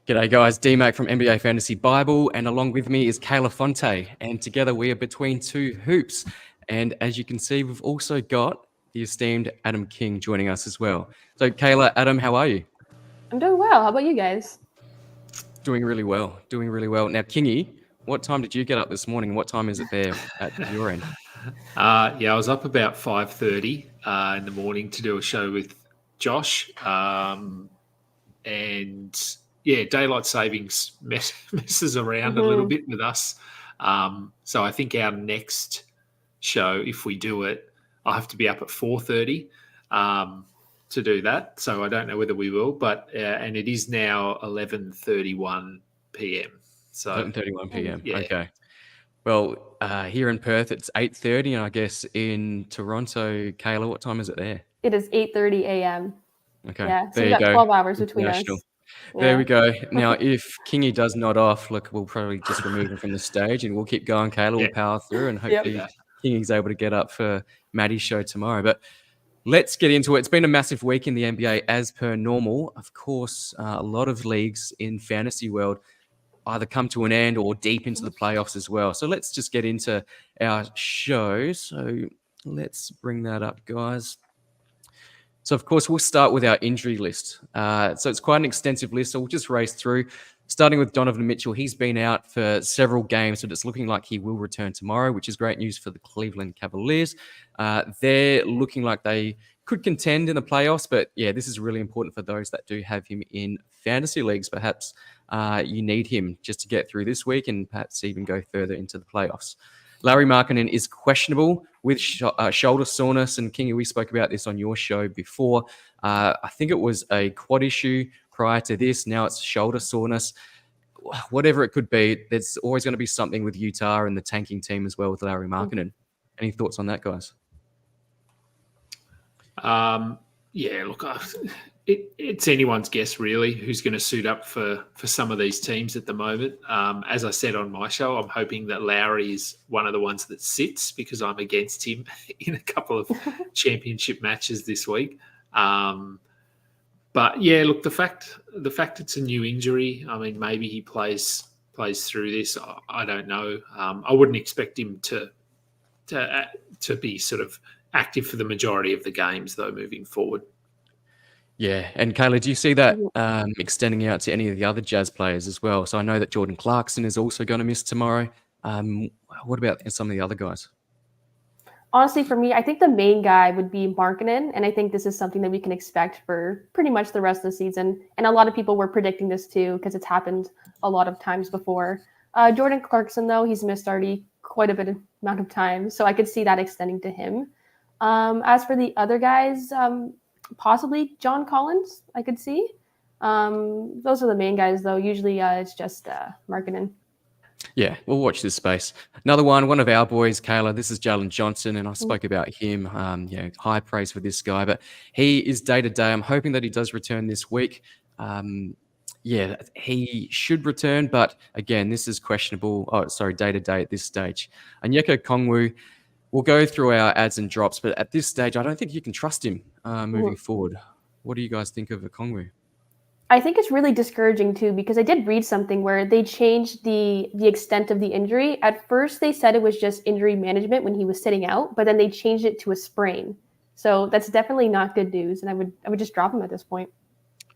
G'day guys, D-Mac from NBA Fantasy Bible, and along with me is Kayla Fonte, and together we are between two hoops. And as you can see, we've also got the esteemed Adam King joining us as well. So Kayla, Adam, how are you? I'm doing well. How about you guys? Doing really well. Now, Kingy, what time did you get up this morning? What time is it there at your end? I was up about 5:30 in the morning to do a show with Josh, and daylight savings messes around a little bit with us. So I think our next show, if we do it, I'll have to be up at 4:30 to do that. So I don't know whether we will, but and it is now 11:31 p.m. So 11:31 p.m. Yeah. Okay. Well, here in Perth, it's 8:30, and I guess in Toronto, Kayla, what time is it there? It is 8:30 a.m. Okay, Yeah, so there we you got go. 12 hours between us. International. Yeah. There we go. Now, if Kingy does nod off, look, we'll probably just remove him from the stage and we'll keep going, Kayla. We'll power through and hopefully Kingy's able to get up for Maddie's show tomorrow. But let's get into it. It's been a massive week in the NBA as per normal. Of course, a lot of leagues in fantasy world either come to an end or deep into the playoffs as well. So let's just get into our show. So let's bring that up, guys. So, of course, we'll start with our injury list. So it's quite an extensive list, so we'll just race through. Starting with Donovan Mitchell, he's been out for several games, but it's looking like he will return tomorrow, which is great news for the Cleveland Cavaliers. They're looking like they could contend in the playoffs, but yeah, this is really important for those that do have him in fantasy leagues. Perhaps you need him just to get through this week and perhaps even go further into the playoffs. Larry Markkinen is questionable with shoulder soreness, and Kingy, we spoke about this on your show before. I think it was a quad issue prior to this. Now it's shoulder soreness. Whatever it could be, there's always going to be something with Utah and the tanking team as well with Larry Markkinen. Any thoughts on that, guys? Look, it's anyone's guess, really, who's going to suit up for some of these teams at the moment. As I said on my show, I'm hoping that Lowry is one of the ones that sits because I'm against him in a couple of championship matches this week. But yeah, look, the fact it's a new injury, I mean, maybe he plays through this. I don't know. I wouldn't expect him to be sort of active for the majority of the games, though, moving forward. Yeah, and Kayla, do you see that extending out to any of the other Jazz players as well? So I know that Jordan Clarkson is also going to miss tomorrow. What about some of the other guys? Honestly, for me, I think the main guy would be Markkinen, and I think this is something that we can expect for pretty much the rest of the season. And a lot of people were predicting this too because it's happened a lot of times before. Jordan Clarkson, though, he's missed already quite a bit amount of time, so I could see that extending to him. As for the other guys, possibly John Collins, I could see. Those are the main guys, though. Usually it's just Markkinen. Yeah, we'll watch this space. Another one of our boys, Kayla, this is Jalen Johnson, and I spoke about him. High praise for this guy, but he is day-to-day. I'm hoping that he does return this week. He should return, but again, this is questionable. Day-to-day at this stage. Onyeka Okongwu, we'll go through our adds and drops, but at this stage, I don't think you can trust him moving forward. What do you guys think of Okongwu? I think it's really discouraging too, because I did read something where they changed the extent of the injury. At first, they said it was just injury management when he was sitting out, but then they changed it to a sprain. So that's definitely not good news, and I would just drop him at this point.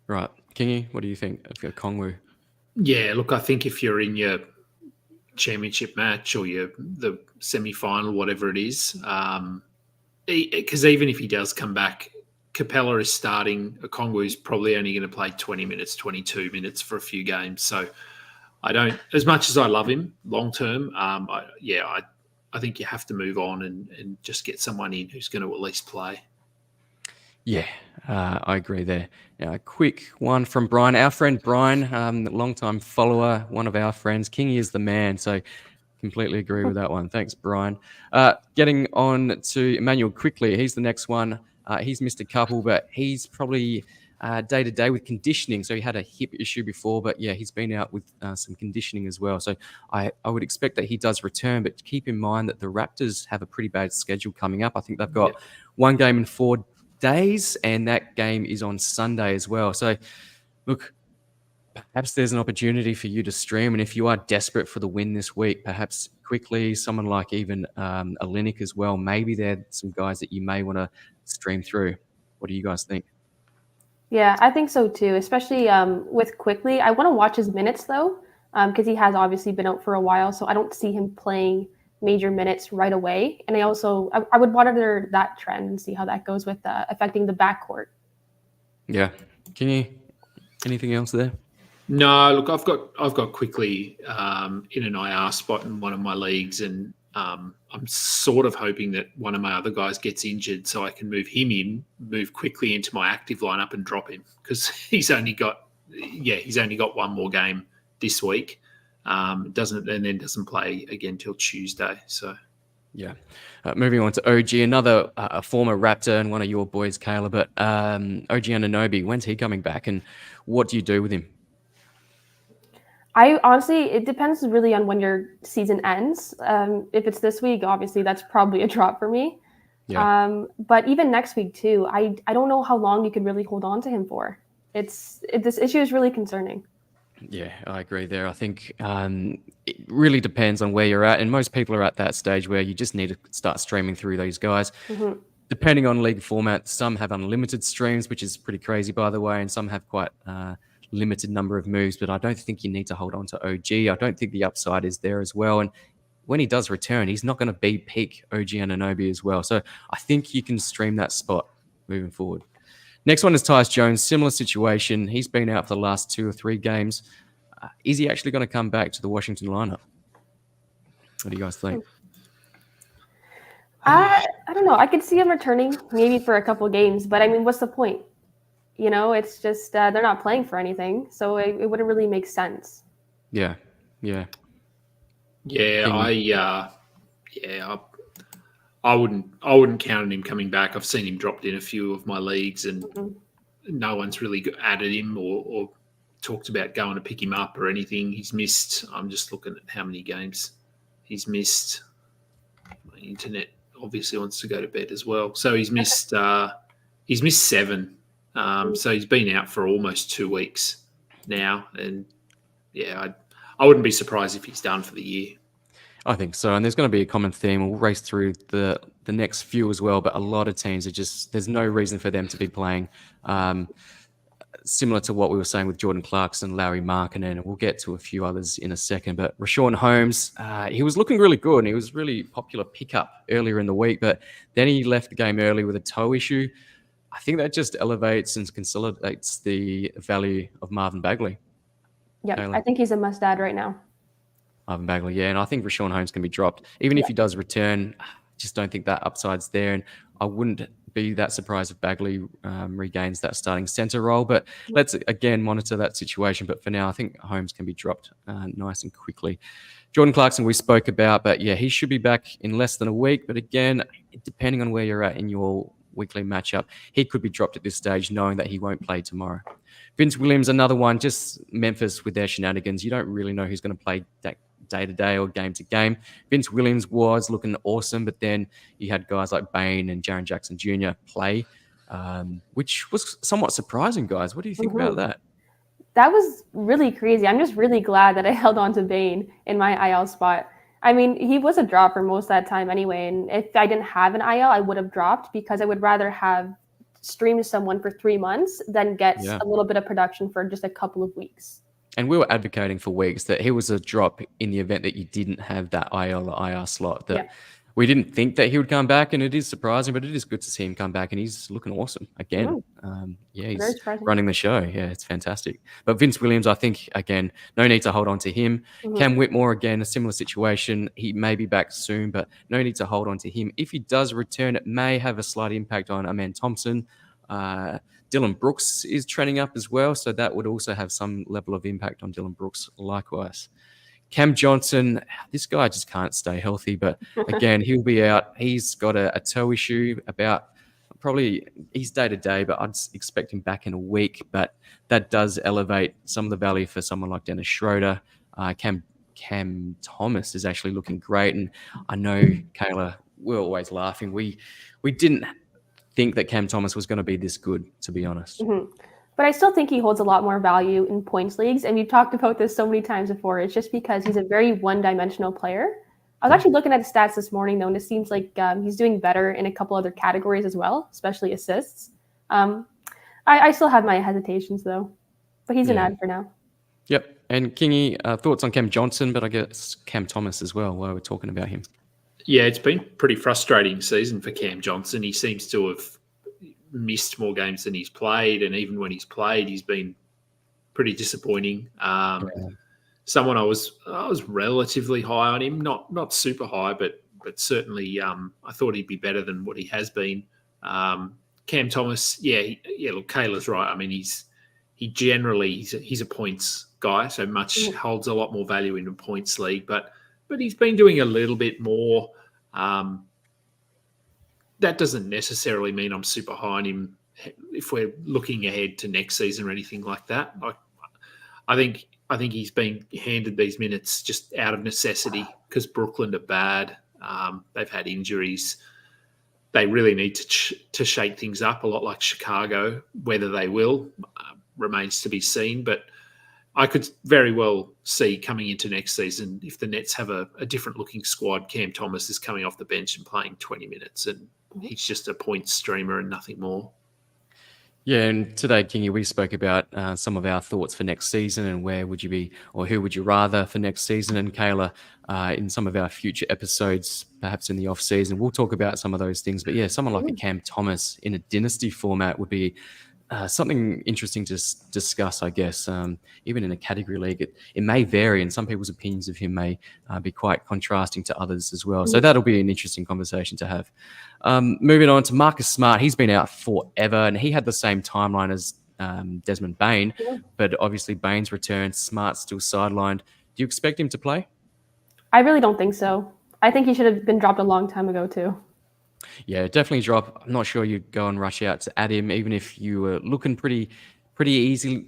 Right. Kingy, what do you think of Okongwu? Yeah, look, I think if you're in your championship match or the semi-final, whatever it is, because even if he does come back, Capella is starting. Okongwu is probably only going to play 20 minutes, 22 minutes for a few games. So I don't, as much as I love him long term, I think you have to move on and just get someone in who's going to at least play. Yeah, I agree there. Now, a quick one from Brian, our friend Brian, long-time follower, one of our friends. Kingy is the man, so completely agree with that one. Thanks, Brian. Getting on to Emmanuel quickly. He's the next one. He's missed a couple, but he's probably day-to-day with conditioning. So he had a hip issue before, but yeah, he's been out with some conditioning as well. So I would expect that he does return, but keep in mind that the Raptors have a pretty bad schedule coming up. I think they've got one game in 4 days, and that game is on Sunday as well. So look, perhaps there's an opportunity for you to stream. And if you are desperate for the win this week, perhaps quickly, someone like even a Linux as well, maybe there are some guys that you may want to stream through. What do you guys think? Yeah, I think so too, especially with Quickly. I want to watch his minutes though, because he has obviously been out for a while, so I don't see him playing major minutes right away. And I would monitor that trend and see how that goes with affecting the backcourt. Yeah. Can you anything else there? No, look, I've got Quickly in an IR spot in one of my leagues, and I'm sort of hoping that one of my other guys gets injured so I can move him in, move Quickly into my active lineup and drop him, because he's only got one more game this week. Doesn't play again till Tuesday. So yeah. Moving on to OG, another former Raptor and one of your boys, Kayla. But OG Anunoby, when's he coming back, and what do you do with him? I honestly, it depends really on when your season ends. If it's this week, obviously that's probably a drop for me. Yeah. But even next week too, I don't know how long you could really hold on to him for. This issue is really concerning. Yeah, I agree there. I think it really depends on where you're at, and most people are at that stage where you just need to start streaming through those guys. Mm-hmm. Depending on league format, some have unlimited streams, which is pretty crazy, by the way, and some have quite limited number of moves, but I don't think you need to hold on to OG. I don't think the upside is there as well. And when he does return, he's not going to be peak OG Anunoby as well. So I think you can stream that spot moving forward. Next one is Tyus Jones. Similar situation. He's been out for the last 2 or 3 games. Is he actually going to come back to the Washington lineup? What do you guys think? I don't know. I could see him returning maybe for a couple of games, but I mean, what's the point? You know, it's just they're not playing for anything, so it wouldn't really make sense. Yeah. I wouldn't count on him coming back. I've seen him dropped in a few of my leagues, and no one's really added him or talked about going to pick him up or anything. He's missed. I'm just looking at how many games he's missed. My internet obviously wants to go to bed as well, so he's missed. He's missed 7. So he's been out for almost 2 weeks now, and yeah, I wouldn't be surprised if he's done for the year. I think so, and there's going to be a common theme. We'll race through the next few as well, but a lot of teams are just there's no reason for them to be playing. Similar to what we were saying with Jordan Clarkson, Larry Markkinen, and we'll get to a few others in a second. But Rashawn Holmes, he was looking really good, and he was really popular pickup earlier in the week, but then he left the game early with a toe issue. I think that just elevates and consolidates the value of Marvin Bagley. Yeah, I think he's a must-add right now. Marvin Bagley, yeah, and I think Rashawn Holmes can be dropped. Even if he does return, I just don't think that upside's there, and I wouldn't be that surprised if Bagley regains that starting center role. But let's, again, monitor that situation. But for now, I think Holmes can be dropped nice and quickly. Jordan Clarkson we spoke about, but yeah, he should be back in less than a week. But again, depending on where you're at in your weekly matchup, he could be dropped at this stage knowing that he won't play tomorrow. Vince Williams, another one, just Memphis with their shenanigans. You don't really know who's going to play that day-to-day or game-to-game. Vince Williams was looking awesome, but then you had guys like Bane and Jaren Jackson Jr. play, which was somewhat surprising, guys. What do you think about that? That was really crazy. I'm just really glad that I held on to Bane in my IL spot. I mean, he was a drop for most of that time anyway, and if I didn't have an IL, I would have dropped because I would rather have streamed someone for 3 months than get a little bit of production for just a couple of weeks. And we were advocating for weeks that he was a drop in the event that you didn't have that IL or IR slot. That we didn't think that he would come back, and it is surprising, but it is good to see him come back, and he's looking awesome again. He's running the show. Yeah, it's fantastic. But Vince Williams, I think, again, no need to hold on to him. Cam Whitmore, again, a similar situation. He may be back soon, but no need to hold on to him. If he does return, it may have a slight impact on Amen Thompson. Dylan Brooks is trending up as well, so that would also have some level of impact on Dylan Brooks likewise. Cam Johnson, this guy just can't stay healthy, but again, he'll be out. He's got a toe issue he's day-to-day, but I'd expect him back in a week, but that does elevate some of the value for someone like Dennis Schroeder. Cam Thomas is actually looking great, and I know, Kayla, we're always laughing. We didn't think that Cam Thomas was going to be this good, to be honest. But I still think he holds a lot more value in points leagues. And we've talked about this so many times before. It's just because he's a very one-dimensional player. I was actually looking at his stats this morning, though, and it seems like he's doing better in a couple other categories as well, especially assists. I still have my hesitations, though. But he's an ad for now. Yep. And Kingy, thoughts on Cam Johnson, but I guess Cam Thomas as well, while we're talking about him. Yeah, it's been pretty frustrating season for Cam Johnson. He seems to have missed more games than he's played, and even when he's played, he's been pretty disappointing. Someone I was relatively high on him, not super high, but certainly I thought he'd be better than what he has been. Cam Thomas, look, Kayla's right. I mean, he's a points guy, so much holds a lot more value in a points league, but he's been doing a little bit more. That doesn't necessarily mean I'm super high on him if we're looking ahead to next season or anything like that. I think he's been handed these minutes just out of necessity because Brooklyn are bad. They've had injuries. They really need to shake things up, a lot like Chicago. Whether they will remains to be seen. But I could very well see coming into next season, if the Nets have a different looking squad, Cam Thomas is coming off the bench and playing 20 minutes, and he's just a point streamer and nothing more. Yeah, and today, Kingy, we spoke about some of our thoughts for next season and where would you be or who would you rather for next season. And Kayla, in some of our future episodes, perhaps in the off season, we'll talk about some of those things. But yeah, someone like a Cam Thomas in a dynasty format would be something interesting to discuss, I guess. Even in a category league, it may vary, and some people's opinions of him may be quite contrasting to others as well. So that'll be an interesting conversation to have. Moving on to Marcus Smart, he's been out forever, and he had the same timeline as Desmond Bane, but obviously Bane's returned, Smart's still sidelined. Do you expect him to play? I really don't think so. I think he should have been dropped a long time ago too. Yeah, definitely drop. I'm not sure you'd go and rush out to add him, even if you were looking pretty easy,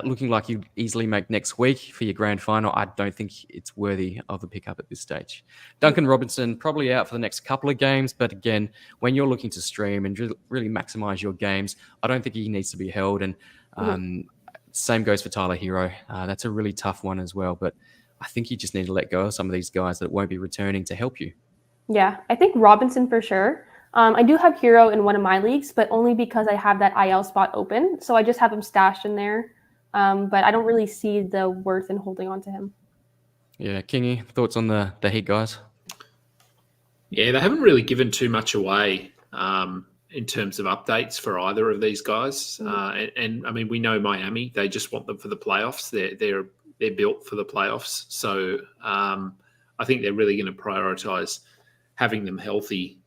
looking like you'd easily make next week for your grand final. I don't think it's worthy of a pickup at this stage. Duncan Robinson, probably out for the next couple of games, but again, when you're looking to stream and really maximize your games, I don't think he needs to be held. And same goes for Tyler Hero. That's a really tough one as well, but I think you just need to let go of some of these guys that won't be returning to help you. Yeah, I think Robinson for sure. I do have Hero in one of my leagues, but only because I have that IL spot open. So I just have him stashed in there. But I don't really see the worth in holding on to him. Yeah, Kingy, thoughts on the Heat guys? Yeah, they haven't really given too much away in terms of updates for either of these guys. And I mean, we know Miami, they just want them for the playoffs. They're built for the playoffs. So I think they're really going to prioritize having them healthy.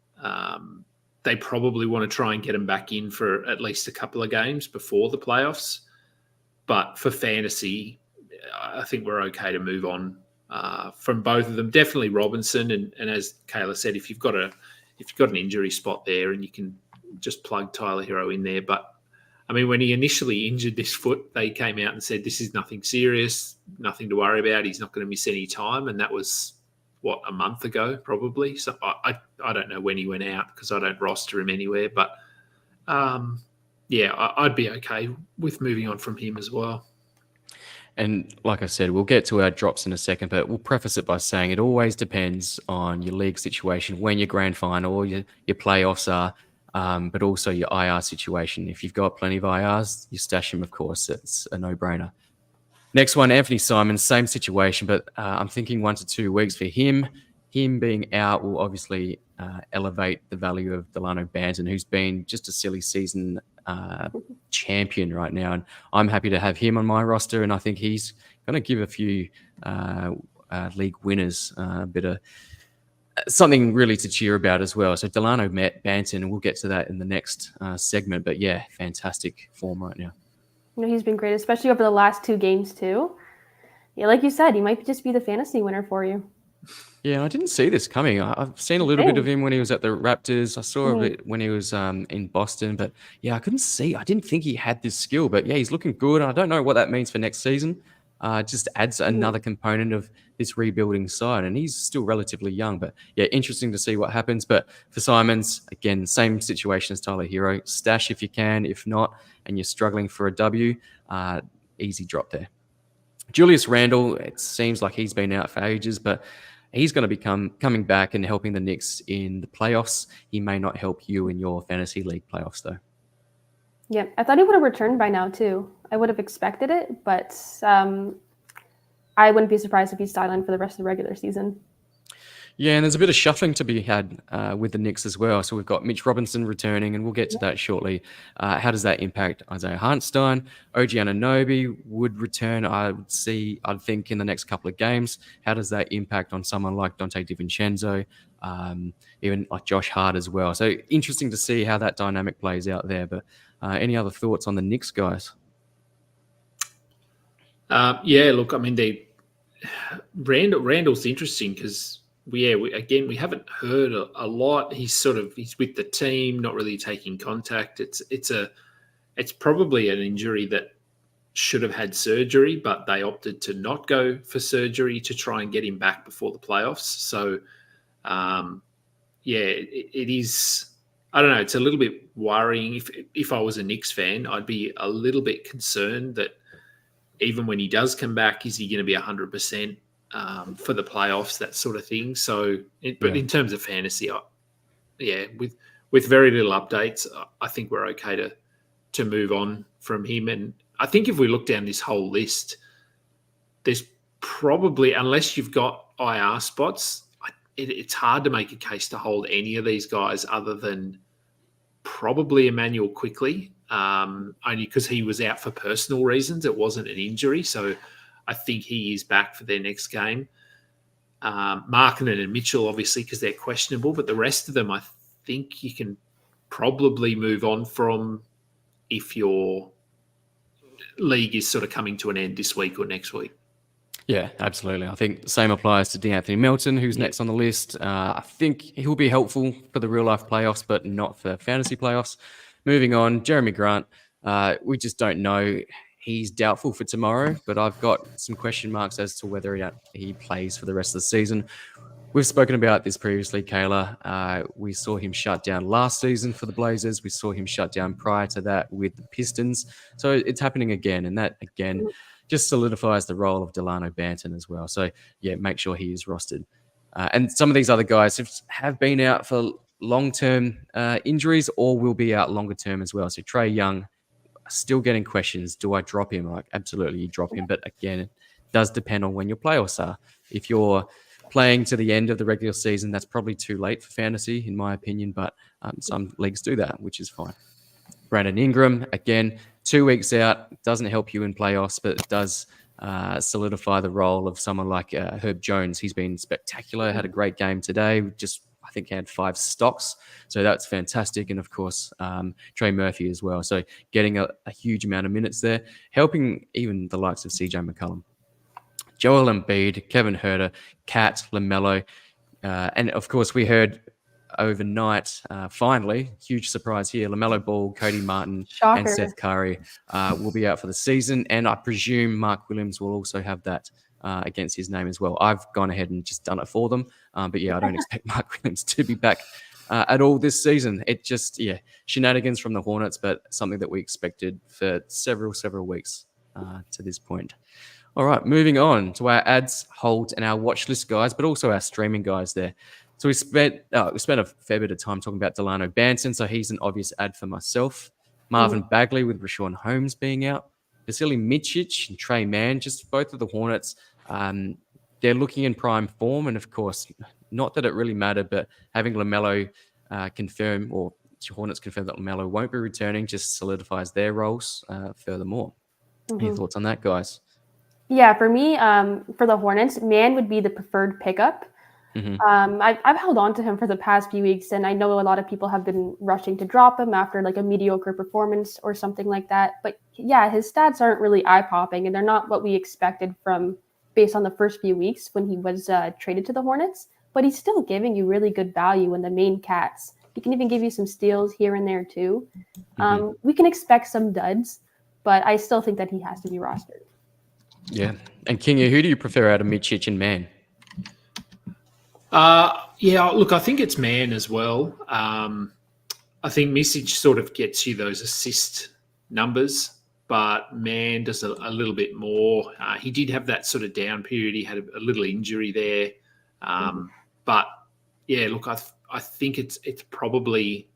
They probably want to try and get them back in for at least a couple of games before the playoffs. But for fantasy, I think we're okay to move on from both of them. Definitely Robinson, and as Kayla said, if you've got an injury spot there, and you can just plug Tyler Hero in there. But I mean, when he initially injured this foot, they came out and said this is nothing serious, nothing to worry about. He's not going to miss any time, and that was a month ago probably. So I don't know when he went out because I don't roster him anywhere. But I'd be okay with moving on from him as well. And like I said, we'll get to our drops in a second, but we'll preface it by saying it always depends on your league situation, when your grand final or your playoffs are, but also your IR situation. If you've got plenty of IRs, you stash them, of course. It's a no-brainer. Next one, Anthony Simons, same situation, but I'm thinking 1 to 2 weeks for him. Him being out will obviously elevate the value of Delano Banton, who's been just a silly season champion right now. And I'm happy to have him on my roster, and I think he's going to give a few league winners a bit of something really to cheer about as well. So Delano Banton, and we'll get to that in the next segment. But yeah, fantastic form right now. He's been great, especially over the last 2 games too. Yeah, like you said, he might just be the fantasy winner for you. Yeah, I didn't see this coming. I've seen a little bit of him when he was at the Raptors. I saw a bit when he was in Boston, but yeah, I didn't think he had this skill. But yeah, he's looking good. I don't know what that means for next season. just adds another component of this rebuilding side. And he's still relatively young, but yeah, interesting to see what happens. But for Simons, again, same situation as Tyler Hero. Stash if you can. If not, and you're struggling for a W, easy drop there. Julius Randle, it seems like he's been out for ages, but he's going to be coming back and helping the Knicks in the playoffs. He may not help you in your fantasy league playoffs, though. Yeah, I thought he would have returned by now, too. I would have expected it, but I wouldn't be surprised if he's sidelined for the rest of the regular season. Yeah, and there's a bit of shuffling to be had with the Knicks as well. So we've got Mitch Robinson returning, and we'll get to that shortly. How does that impact Isaiah Hartenstein? OG Anunoby would return, I think, in the next couple of games. How does that impact on someone like Dante DiVincenzo, even like Josh Hart as well? So interesting to see how that dynamic plays out there. But any other thoughts on the Knicks, guys? Yeah, look, I mean, Randall's interesting because we haven't heard a lot. He's with the team, not really taking contact. It's probably an injury that should have had surgery, but they opted to not go for surgery to try and get him back before the playoffs. So, it is. I don't know. It's a little bit worrying. If I was a Knicks fan, I'd be a little bit concerned that even when he does come back, is he going to be 100%? For the playoffs, that sort of thing. So, in terms of fantasy, with very little updates, I think we're okay to move on from him. And I think if we look down this whole list, there's probably, unless you've got IR spots, it's hard to make a case to hold any of these guys other than probably Emmanuel Quickly, only because he was out for personal reasons. It wasn't an injury. So I think he is back for their next game. Markkanen and Mitchell, obviously, because they're questionable, but the rest of them, I think you can probably move on from if your league is sort of coming to an end this week or next week. Yeah, absolutely. I think the same applies to DeAnthony Melton, who's next on the list. I think he'll be helpful for the real-life playoffs, but not for fantasy playoffs. Moving on, Jeremy Grant. We just don't know. He's doubtful for tomorrow, but I've got some question marks as to whether he plays for the rest of the season. We've spoken about this previously, Kayla. We saw him shut down last season for the Blazers. We saw him shut down prior to that with the Pistons. So it's happening again, and that, again, just solidifies the role of Delano Banton as well. So, yeah, make sure he is rostered. And some of these other guys have been out for long-term injuries or will be out longer term as well. So Trae Young, still getting questions. Do I drop him? Like, absolutely, you drop him. But again, it does depend on when your playoffs are. If you're playing to the end of the regular season, that's probably too late for fantasy, in my opinion. But some leagues do that, which is fine. Brandon Ingram, again, 2 weeks out, doesn't help you in playoffs, but it does solidify the role of someone like Herb Jones. He's been spectacular, had a great game today. I think he had 5 stocks. So that's fantastic. And of course, Trey Murphy as well. So getting a huge amount of minutes there, helping even the likes of CJ McCollum. Joel Embiid, Kevin Huerter, Kat, LaMelo. And of course, we heard overnight, finally, huge surprise here, LaMelo Ball, Cody Martin, Shocker. and Seth Curry will be out for the season. And I presume Mark Williams will also have that against his name as well. I've gone ahead and just done it for them. But yeah, I don't expect Mark Williams to be back at all this season. It just, shenanigans from the Hornets, but something that we expected for several weeks to this point. All right, moving on to our ads, holds, and our watch list guys, but also our streaming guys there. So we spent a fair bit of time talking about Delano Banton, so he's an obvious ad for myself. Marvin Bagley with Rashawn Holmes being out. Vasily Micic and Trey Mann, just both of the Hornets. They're looking in prime form, and of course, not that it really mattered, but having LaMelo confirm, or Hornets confirm that LaMelo won't be returning, just solidifies their roles furthermore. Any thoughts on that, guys? Yeah, for me, for the Hornets, Mann would be the preferred pickup. I've held on to him for the past few weeks, and I know a lot of people have been rushing to drop him after like a mediocre performance or something like that. But yeah, his stats aren't really eye-popping, and they're not what we expected from based on the first few weeks when he was traded to the Hornets. But he's still giving you really good value in the main Cats. He can even give you some steals here and there too. We can expect some duds, but I still think that he has to be rostered. Yeah. And Kingy, who do you prefer out of Mičić and Man? Yeah, look, I think it's Man as well. I think Misic sort of gets you those assist numbers, but Man does a little bit more. He did have that sort of down period. He had a little injury there. But yeah, look, I think it's probably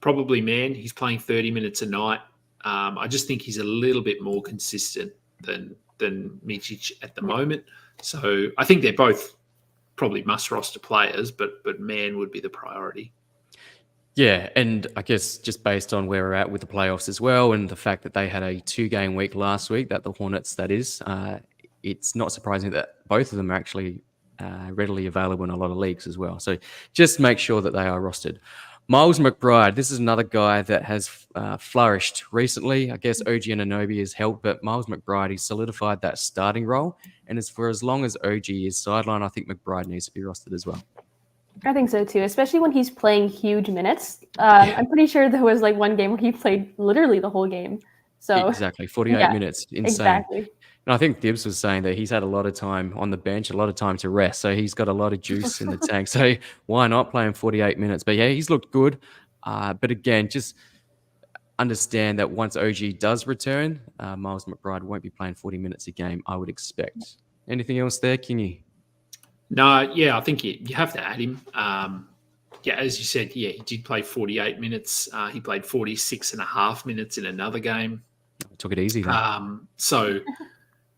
Man. He's playing 30 minutes a night. I just think he's a little bit more consistent than Micic at the moment. So I think they're both probably must roster players, but Man would be the priority. Yeah, and I guess just based on where we're at with the playoffs as well, and the fact that they had a 2-game week last week, that the Hornets, that is, it's not surprising that both of them are actually readily available in a lot of leagues as well. So just make sure that they are rostered. Miles McBride, this is another guy that has flourished recently. I guess OG Anunoby has helped, but Miles McBride, he's solidified that starting role. And as long as OG is sidelined, I think McBride needs to be rostered as well. I think so too, especially when he's playing huge minutes. I'm pretty sure there was like one game where he played literally the whole game. So exactly, 48 minutes, insane. Exactly. And I think Dibbs was saying that he's had a lot of time on the bench, a lot of time to rest. So he's got a lot of juice in the tank. So why not play him 48 minutes? But yeah, he's looked good. But again, just understand that once OG does return, Miles McBride won't be playing 40 minutes a game, I would expect. Anything else there, Kingy? No, yeah, I think you have to add him. Yeah, as you said, yeah, he did play 48 minutes. He played 46 and a half minutes in another game. Took it easy then. So,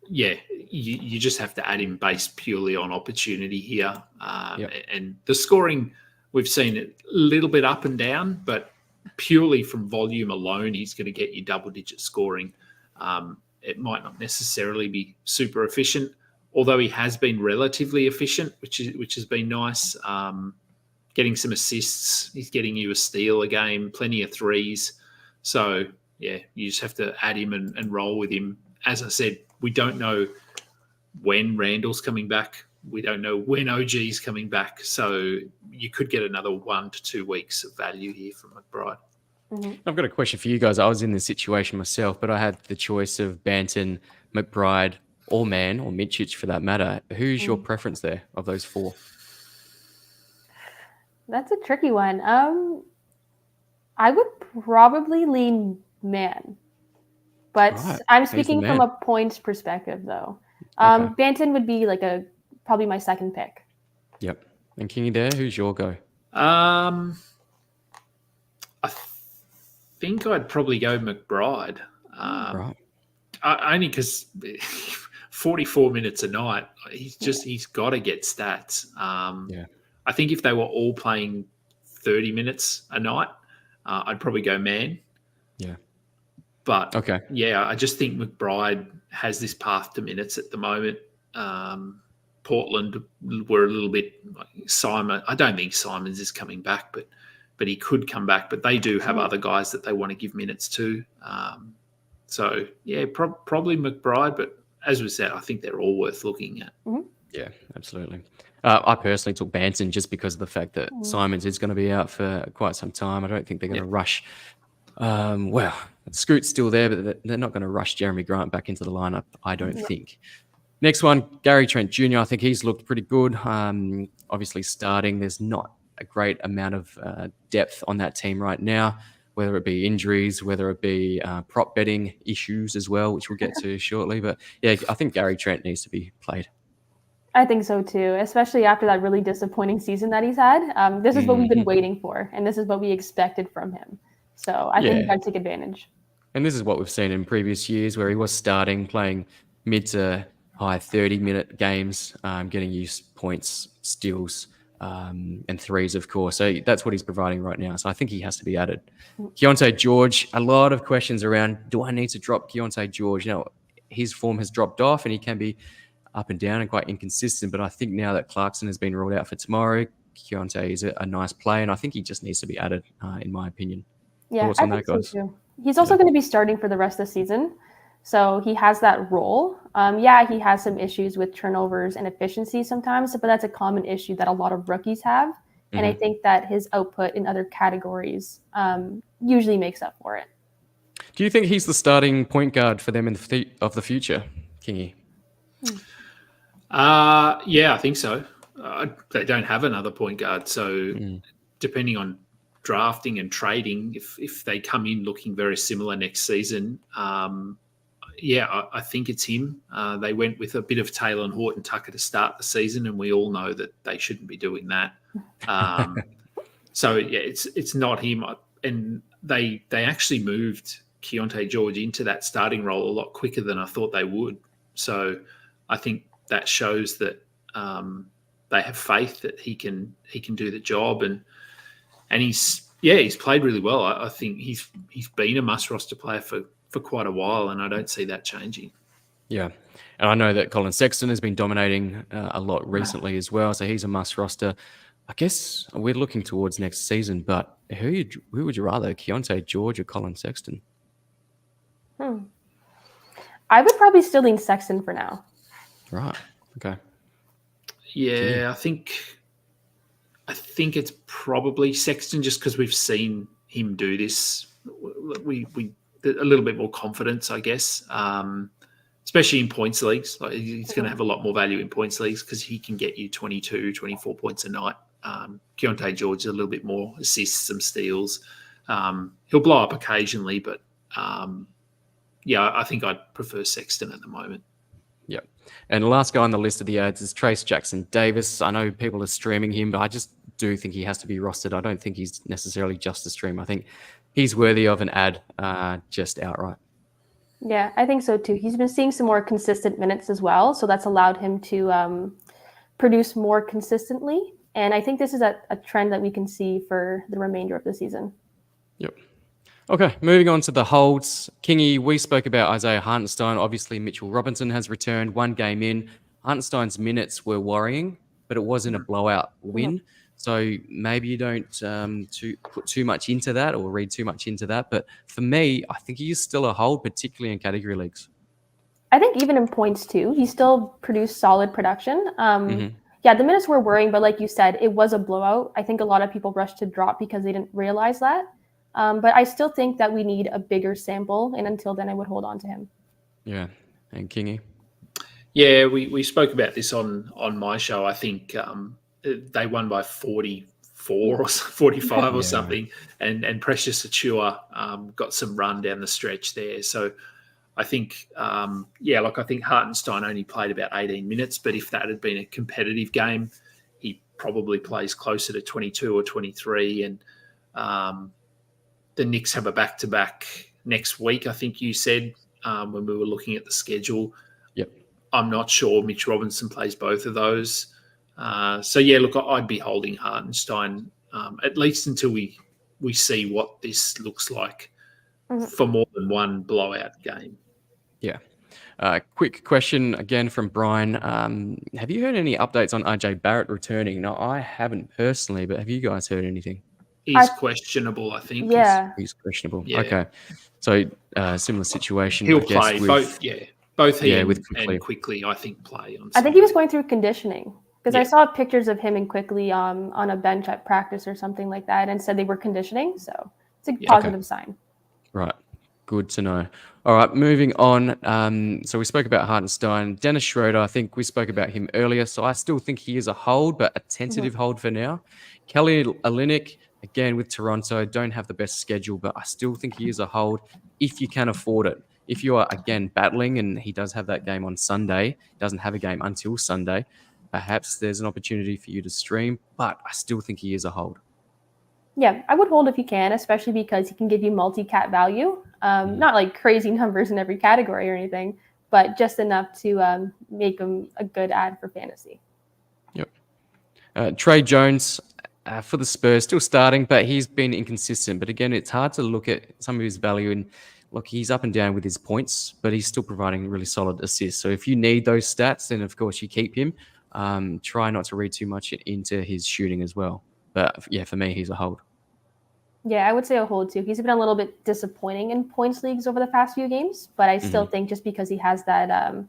yeah, you just have to add him based purely on opportunity here. And the scoring, we've seen it a little bit up and down, but purely from volume alone, he's going to get you double-digit scoring. It might not necessarily be super efficient, although he has been relatively efficient, which has been nice. Getting some assists, he's getting you a steal a game, plenty of threes. So, yeah, you just have to add him and roll with him. As I said, we don't know when Randall's coming back. We don't know when OG's coming back. So you could get another 1 to 2 weeks of value here from McBride. Mm-hmm. I've got a question for you guys. I was in this situation myself, but I had the choice of Banton, McBride, or Man, or Mičić for that matter. Who's your preference there of those four? That's a tricky one. I would probably lean Man, but I'm speaking from a points perspective, though. Banton would be like probably my second pick. Yep. And Kingy there, who's your go? I think I'd probably go McBride. Right. Only because 44 minutes a night, he's got to get stats. Yeah. I think if they were all playing 30 minutes a night, I'd probably go Man. Yeah. But yeah, I just think McBride has this path to minutes at the moment. Portland were a little bit Simon. I don't think Simons is coming back, but he could come back. But they do have other guys that they want to give minutes to. So yeah, probably McBride. But as we said, I think they're all worth looking at. Mm-hmm. Yeah, absolutely. I personally took Banton just because of the fact that Simons is going to be out for quite some time. I don't think they're going to rush. Well, Scoot's still there, but they're not going to rush Jeremy Grant back into the lineup, I don't think. Next one, Gary Trent Jr. I think he's looked pretty good. Obviously starting, there's not a great amount of depth on that team right now, whether it be injuries, whether it be prop betting issues as well, which we'll get to shortly. But yeah, I think Gary Trent needs to be played. I think so too, especially after that really disappointing season that he's had. This is what we've been waiting for, and this is what we expected from him. So I think we've got to take advantage. And this is what we've seen in previous years where he was starting, playing mid to high 30-minute games, getting you points, steals, and threes, of course. So that's what he's providing right now. So I think he has to be added. Keontae George, a lot of questions around, do I need to drop Keontae George? You know, his form has dropped off and he can be up and down and quite inconsistent. But I think now that Clarkson has been ruled out for tomorrow, Keontae is a nice play, and I think he just needs to be added, in my opinion. Yeah, I think so too. He's also going to be starting for the rest of the season, so he has that role. He has some issues with turnovers and efficiency sometimes, but that's a common issue that a lot of rookies have. And I think that his output in other categories usually makes up for it. Do you think he's the starting point guard for them of the future, Kingy? Yeah, I think so. They don't have another point guard, so depending on drafting and trading, if they come in looking very similar next season, I think it's him. They went with a bit of Taylor and Horton Tucker to start the season, and we all know that they shouldn't be doing that. So yeah, it's not him. And they actually moved Keontae George into that starting role a lot quicker than I thought they would. So I think that shows that they have faith that he can do the job, and he's played really well. I think he's been a must roster player for quite a while, and I don't see that changing. Yeah, and I know that Colin Sexton has been dominating a lot recently as well, so he's a must roster. I guess we're looking towards next season, but who would you rather, Keontae George or Colin Sexton? I would probably still lean Sexton for now. Right. Okay. Yeah, I think it's probably Sexton, just because we've seen him do this. We a little bit more confidence, I guess, especially in points leagues. Like, he's going to have a lot more value in points leagues because he can get you 22, 24 points a night. Keontae George is a little bit more assists, some steals. He'll blow up occasionally, but I think I'd prefer Sexton at the moment. Yep. And the last guy on the list of the ads is Trace Jackson-Davis. I know people are streaming him, but I just do think he has to be rostered. I don't think he's necessarily just a stream. I think he's worthy of an ad just outright. Yeah, I think so too. He's been seeing some more consistent minutes as well, so that's allowed him to produce more consistently. And I think this is a trend that we can see for the remainder of the season. Yep. Okay, moving on to the holds. Kingy, we spoke about Isaiah Hartenstein. Obviously, Mitchell Robinson has returned 1 game in. Hartenstein's minutes were worrying, but it wasn't a blowout win. So maybe you don't put too much into that or read too much into that. But for me, I think he is still a hold, particularly in category leagues. I think even in points too, he still produced solid production. Yeah, the minutes were worrying, but like you said, it was a blowout. I think a lot of people rushed to drop because they didn't realize that. But I still think that we need a bigger sample, and until then, I would hold on to him. Yeah, and Kingy? Yeah, we spoke about this on my show. I think they won by 44 or 45 or something, and Precious Achua got some run down the stretch there. So I think, I think Hartenstein only played about 18 minutes, but if that had been a competitive game, he probably plays closer to 22 or 23. And the Knicks have a back-to-back next week, I think you said, when we were looking at the schedule. Yep. I'm not sure Mitch Robinson plays both of those. I'd be holding Hartenstein at least until we see what this looks like for more than one blowout game. Yeah. Quick question again from Brian. Have you heard any updates on RJ Barrett returning? No, I haven't personally, but have you guys heard anything? He's questionable, I think. Yeah. He's questionable. Yeah. Okay. So similar situation. He'll I guess, play both. Yeah. Both he and Quickly, I think, play on. I think he was going through conditioning because I saw pictures of him and Quickly on a bench at practice or something like that, and said they were conditioning. So it's a positive sign. Right. Good to know. All right, moving on. So we spoke about Hartenstein. Dennis Schroeder, I think we spoke about him earlier. So I still think he is a hold, but a tentative hold for now. Kelly Olynyk, again with Toronto, don't have the best schedule, but I still think he is a hold if you can afford it. If you are, again, battling, and he does have that game on Sunday, doesn't have a game until Sunday, perhaps there's an opportunity for you to stream, but I still think he is a hold. Yeah, I would hold if you can, especially because he can give you multi-cat value. Not like crazy numbers in every category or anything, but just enough to make him a good ad for fantasy. Yep. Trey Jones for the Spurs, still starting, but he's been inconsistent. But again, it's hard to look at some of his value. And look, he's up and down with his points, but he's still providing really solid assists. So if you need those stats, then of course you keep him. Try not to read too much into his shooting as well. But yeah, for me, he's a hold. Yeah, I would say a hold too. He's been a little bit disappointing in points leagues over the past few games, but I still think just because he has that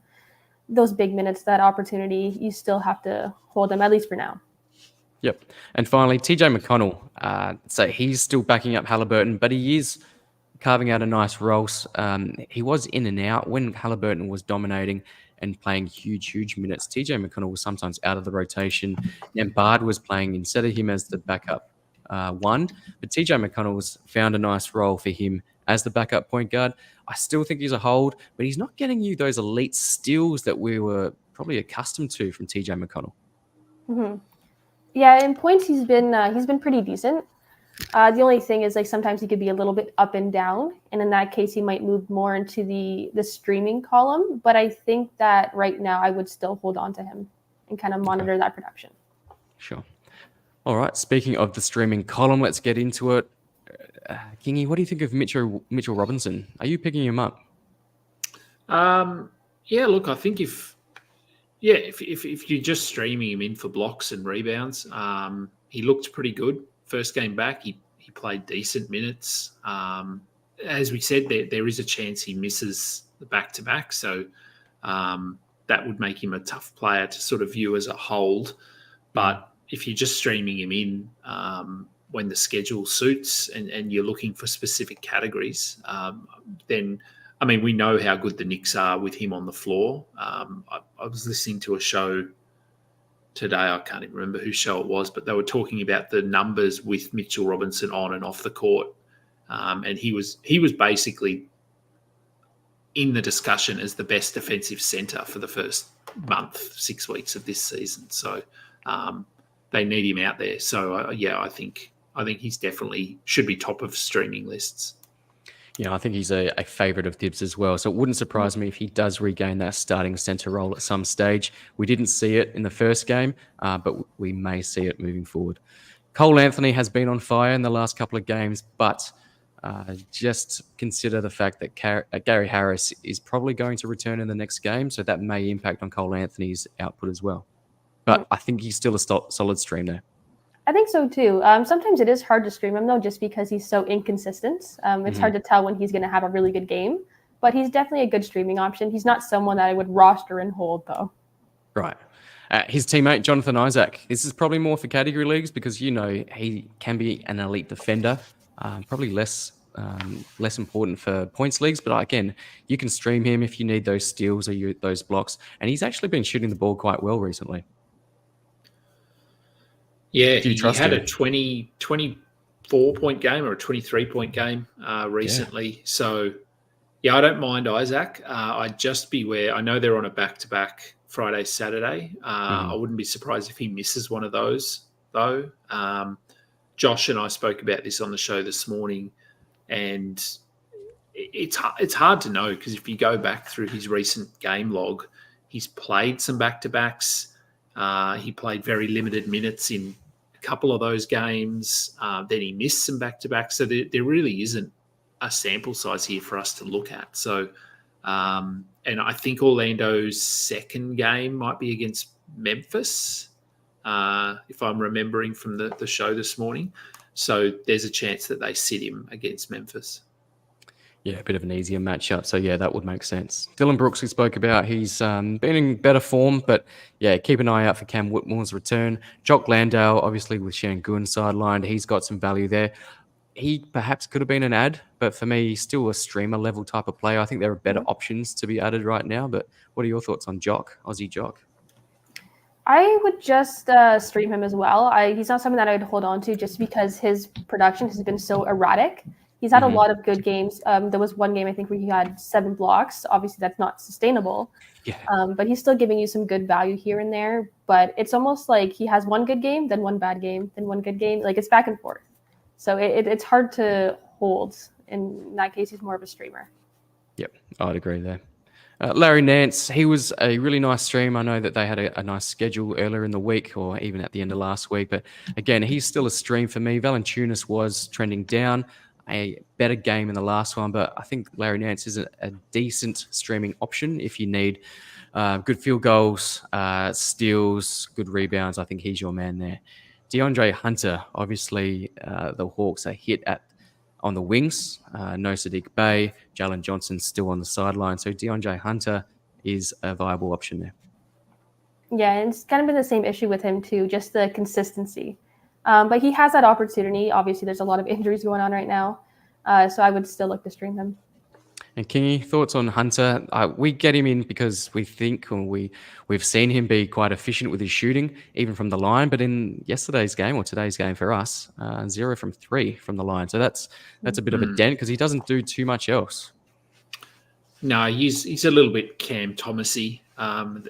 those big minutes, that opportunity, you still have to hold him, at least for now. Yep. And finally, TJ McConnell. So he's still backing up Halliburton, but he is carving out a nice role. He was in and out when Halliburton was dominating and playing huge minutes. TJ McConnell was sometimes out of the rotation. Nembard was playing instead of him as the backup one. But TJ McConnell's found a nice role for him as the backup point guard. I still think he's a hold, but he's not getting you those elite steals that we were probably accustomed to from TJ McConnell. Mm-hmm. Yeah, in points he's been pretty decent. The only thing is like sometimes he could be a little bit up and down, and in that case he might move more into the streaming column. But I think that right now I would still hold on to him and kind of monitor that production. Sure. All right. Speaking of the streaming column, let's get into it. Kingy, what do you think of Mitchell Robinson? Are you picking him up? Yeah. Look, I think if you're just streaming him in for blocks and rebounds, he looked pretty good. First game back, he played decent minutes. As we said, there is a chance he misses the back-to-back, so that would make him a tough player to sort of view as a hold. But if you're just streaming him in when the schedule suits and you're looking for specific categories, then, I mean, we know how good the Knicks are with him on the floor. I was listening to a show today, I can't even remember whose show it was, but they were talking about the numbers with Mitchell Robinson on and off the court, and he was basically in the discussion as the best defensive centre for the first month, 6 weeks of this season. So they need him out there. So I think he's definitely should be top of streaming lists. Yeah, I think he's a favourite of Thibs as well. So it wouldn't surprise me if he does regain that starting centre role at some stage. We didn't see it in the first game, but we may see it moving forward. Cole Anthony has been on fire in the last couple of games, but just consider the fact that Gary Harris is probably going to return in the next game, so that may impact on Cole Anthony's output as well. But I think he's still a solid stream there. I think so too. Sometimes it is hard to stream him though, just because he's so inconsistent. It's hard to tell when he's going to have a really good game, but he's definitely a good streaming option. He's not someone that I would roster and hold though. Right. His teammate, Jonathan Isaac. This is probably more for category leagues because, he can be an elite defender, probably less important for points leagues. But again, you can stream him if you need those steals or those blocks. And he's actually been shooting the ball quite well recently. Yeah, he had a 24-point game or a 23-point game recently. Yeah. So, I don't mind Isaac. I'd just beware. I know they're on a back-to-back Friday, Saturday. I wouldn't be surprised if he misses one of those, though. Josh and I spoke about this on the show this morning, and it's hard to know because if you go back through his recent game log, he's played some back-to-backs. He played very limited minutes in couple of those games, then he missed some back-to-back, so there really isn't a sample size here for us to look at. So and I think Orlando's second game might be against Memphis, if I'm remembering from the show this morning. So there's a chance that they sit him against Memphis. Yeah, a bit of an easier matchup. So, that would make sense. Dylan Brooks, we spoke about, he's been in better form, but, keep an eye out for Cam Whitmore's return. Jock Landale, obviously, with Şengün sidelined, he's got some value there. He perhaps could have been an ad, but for me, he's still a streamer-level type of player. I think there are better options to be added right now, but what are your thoughts on Jock, Aussie Jock? I would just stream him as well. He's not something that I would hold on to just because his production has been so erratic. He's had a lot of good games. There was one game, I think, where he had 7 blocks. Obviously, that's not sustainable. Yeah. But he's still giving you some good value here and there. But it's almost like he has one good game, then one bad game, then one good game. Like, it's back and forth. So it's hard to hold. In that case, he's more of a streamer. Yep, I'd agree there. Larry Nance, he was a really nice stream. I know that they had a nice schedule earlier in the week or even at the end of last week. But, again, he's still a stream for me. Valanciunas was trending down. A better game in the last one, but I think Larry Nance is a decent streaming option if you need good field goals, steals, good rebounds. I think he's your man there. DeAndre Hunter, obviously the Hawks are hit on the wings. No Sadiq Bey, Jalen Johnson still on the sideline, so DeAndre Hunter is a viable option there. Yeah, and it's kind of been the same issue with him too, just the consistency. But he has that opportunity. Obviously, there's a lot of injuries going on right now. So I would still look to stream him. And Kingy, thoughts on Hunter? We get him in because we think, or we've seen him be quite efficient with his shooting, even from the line. But in yesterday's game or today's game for us, 0 from 3 from the line. So that's a bit of a dent because he doesn't do too much else. No, he's a little bit Cam Thomasy.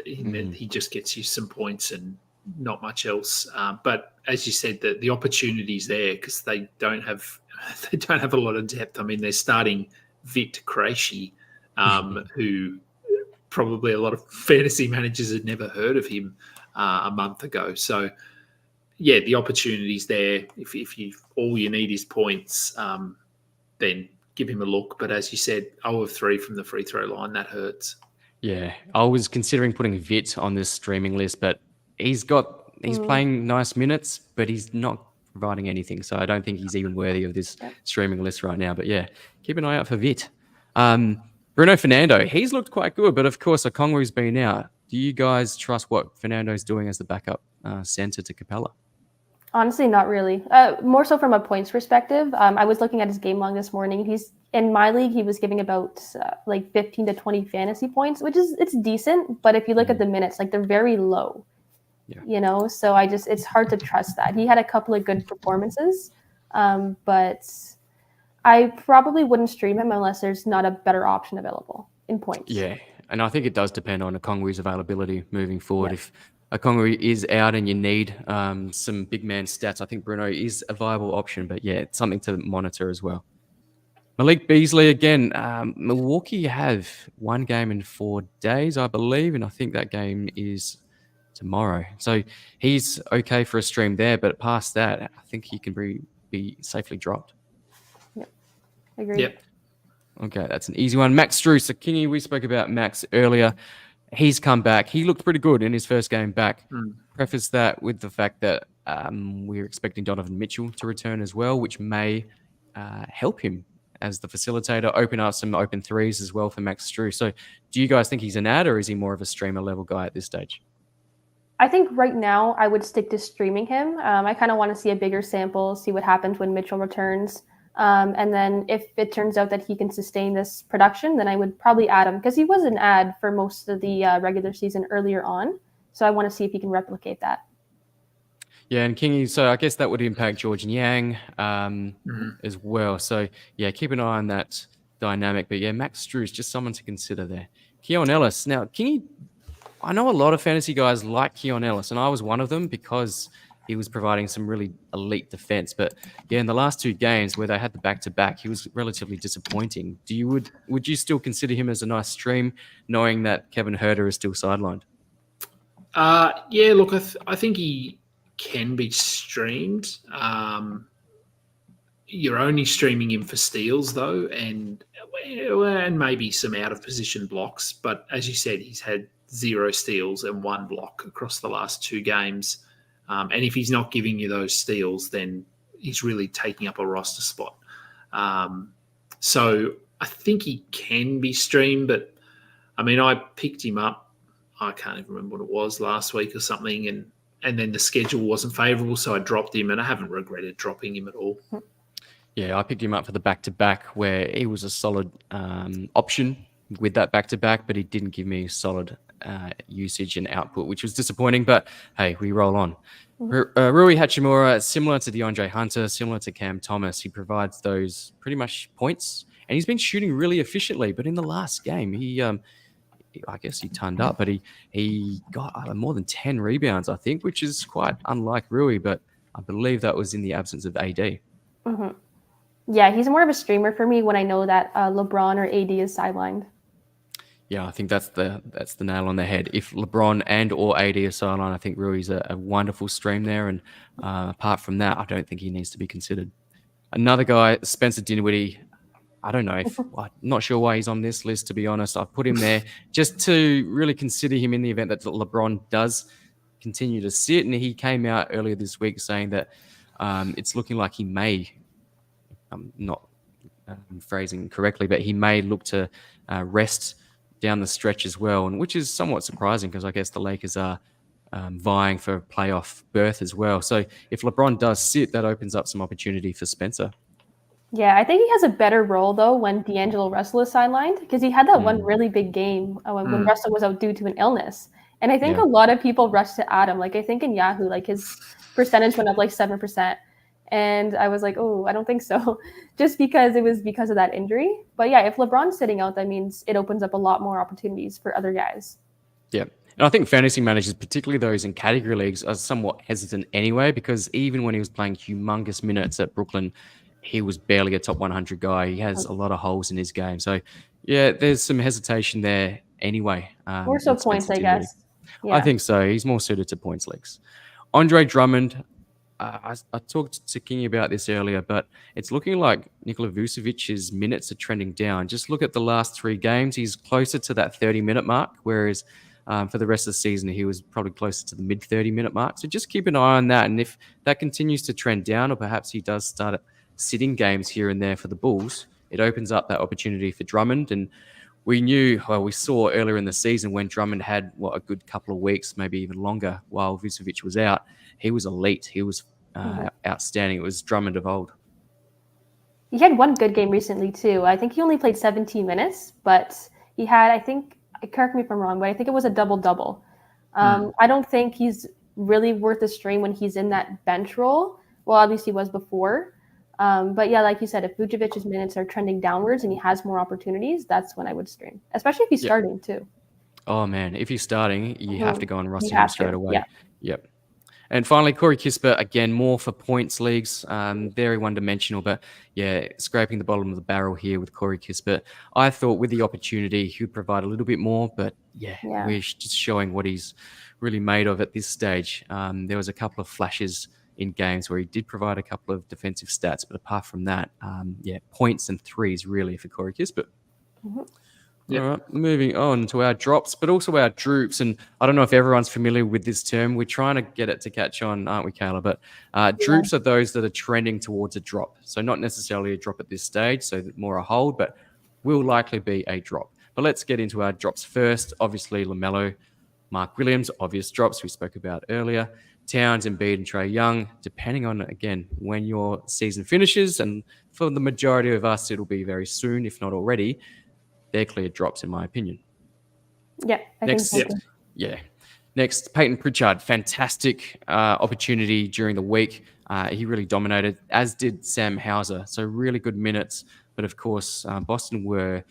He just gets you some points and not much else. But as you said, the opportunity's there because they don't have a lot of depth. I mean, they're starting Vit Krejci, who probably a lot of fantasy managers had never heard of him a month ago. So, yeah, the opportunity's there. If you all you need is points, then give him a look. But as you said, 0 of 3 from the free throw line, that hurts. Yeah, I was considering putting Vit on this streaming list, but he's playing nice minutes, but he's not providing anything. So I don't think he's even worthy of this streaming list right now. But yeah, keep an eye out for Vit. Bruno Fernando, he's looked quite good, but of course, Okongwu's been out. Do you guys trust what Fernando's doing as the backup center to Capella? Honestly, not really. More so from a points perspective. I was looking at his game log this morning. He's in my league. He was giving about 15 to 20 fantasy points, which it's decent. But if you look at the minutes, they're very low. Yeah. So it's hard to trust that. He had a couple of good performances, but I probably wouldn't stream him unless there's not a better option available in points. Yeah, and I think it does depend on Okongwu's availability moving forward. Yeah. If Okongwu is out and you need some big man stats, I think Bruno is a viable option. But yeah, it's something to monitor as well. Malik Beasley again. Milwaukee have one game in 4 days, I believe, and I think that game is tomorrow. So he's okay for a stream there, but past that, I think he can be safely dropped. Yep, agreed. Yep. Okay, that's an easy one. Max Drew. So Kingy, we spoke about Max earlier. He's come back. He looked pretty good in his first game back. Preface that with the fact that we're expecting Donovan Mitchell to return as well, which may help him as the facilitator, open up some open threes as well for Max Drew. So do you guys think he's an ad or is he more of a streamer level guy at this stage? I think right now I would stick to streaming him. I kind of want to see a bigger sample, see what happens when Mitchell returns. And then if it turns out that he can sustain this production, then I would probably add him because he was an ad for most of the regular season earlier on. So I want to see if he can replicate that. Yeah, and Kingy, so I guess that would impact George Yang as well. So yeah, keep an eye on that dynamic. But yeah, Max Drew is just someone to consider there. Keon Ellis. Now, Kingy, I know a lot of fantasy guys like Keon Ellis, and I was one of them because he was providing some really elite defense. But yeah, in the last 2 games where they had the back-to-back, he was relatively disappointing. Would you still consider him as a nice stream, knowing that Kevin Huerter is still sidelined? Yeah, look, I think he can be streamed. You're only streaming him for steals, though, and maybe some out-of-position blocks. But as you said, he's had 0 steals and 1 block across the last 2 games. And if he's not giving you those steals, then he's really taking up a roster spot. So I think he can be streamed, but I mean, I picked him up. I can't even remember what it was last week or something. And then the schedule wasn't favorable. So I dropped him and I haven't regretted dropping him at all. Yeah, I picked him up for the back-to-back where he was a solid option with that back-to-back, but he didn't give me solid usage and output, which was disappointing, but hey, we roll on. Rui Hachimura, similar to DeAndre Hunter, similar to Cam Thomas, he provides those pretty much points, and he's been shooting really efficiently, but in the last game, I guess he turned up, but he got more than 10 rebounds, I think, which is quite unlike Rui, but I believe that was in the absence of AD. Mm-hmm. Yeah, he's more of a streamer for me when I know that LeBron or AD is sidelined. Yeah, I think that's the nail on the head. If LeBron and or AD are sidelined, I think Rui's a wonderful stream there. And apart from that, I don't think he needs to be considered. Another guy, Spencer Dinwiddie. I don't know. I'm not sure why he's on this list, to be honest. I've put him there just to really consider him in the event that LeBron does continue to sit. And he came out earlier this week saying that it's looking like he may, I'm not phrasing correctly, but he may look to rest down the stretch as well, and which is somewhat surprising because I guess the Lakers are vying for a playoff berth as well. So if LeBron does sit, that opens up some opportunity for Spencer. Yeah, I think he has a better role though when D'Angelo Russell is sidelined because he had that one really big game when Russell was out due to an illness, and I think a lot of people rushed to add him. Like I think in Yahoo, like his percentage went up like 7%, and I was like, oh, I don't think so, just because it was because of that injury. But yeah, if LeBron's sitting out, that means it opens up a lot more opportunities for other guys. Yeah. And I think fantasy managers, particularly those in category leagues, are somewhat hesitant anyway, because even when he was playing humongous minutes at Brooklyn, he was barely a top 100 guy. He has a lot of holes in his game. So, yeah, there's some hesitation there anyway. More so with points, Spencer I Dinwiddie. guess. I Yeah. think so. He's more suited to points leagues. Andre Drummond, I talked to Kingy about this earlier, but it's looking like Nikola Vucevic's minutes are trending down. Just look at the last 3 games. He's closer to that 30-minute mark, whereas for the rest of the season, he was probably closer to the mid 30-minute mark. So just keep an eye on that. And if that continues to trend down, or perhaps he does start sitting games here and there for the Bulls, it opens up that opportunity for Drummond. And we saw earlier in the season when Drummond had a good couple of weeks, maybe even longer, while Vucevic was out. He was elite. He was outstanding. It was Drummond of old. He had one good game recently too. I think he only played 17 minutes, but he had, I think, correct me if I'm wrong, but I think it was a double-double. I don't think he's really worth a stream when he's in that bench role. Well, at least he was before. But yeah, like you said, if Vucevic's minutes are trending downwards and he has more opportunities, that's when I would stream, especially if he's starting too. Oh, man. If he's starting, you have to go and roster him have straight to, away. yeah. Yep. And finally, Corey Kispert, again, more for points leagues, very one-dimensional, but yeah, scraping the bottom of the barrel here with Corey Kispert. I thought with the opportunity, he would provide a little bit more, but yeah, we're just showing what he's really made of at this stage. There was a couple of flashes in games where he did provide a couple of defensive stats, but apart from that, points and threes really for Corey Kispert. Yep. All right, moving on to our drops, but also our droops. And I don't know if everyone's familiar with this term. We're trying to get it to catch on, aren't we, Kayla? But droops are those that are trending towards a drop. So not necessarily a drop at this stage, so more a hold, but will likely be a drop. But let's get into our drops first. Obviously, LaMelo, Mark Williams, obvious drops we spoke about earlier. Towns, Embiid, and Trae Young, depending on, again, when your season finishes. And for the majority of us, it'll be very soon, if not already. They're clear drops, in my opinion. Yeah, I think so. Yeah. Next, Peyton Pritchard. Fantastic opportunity during the week. He really dominated, as did Sam Hauser. So really good minutes. But of course, Boston were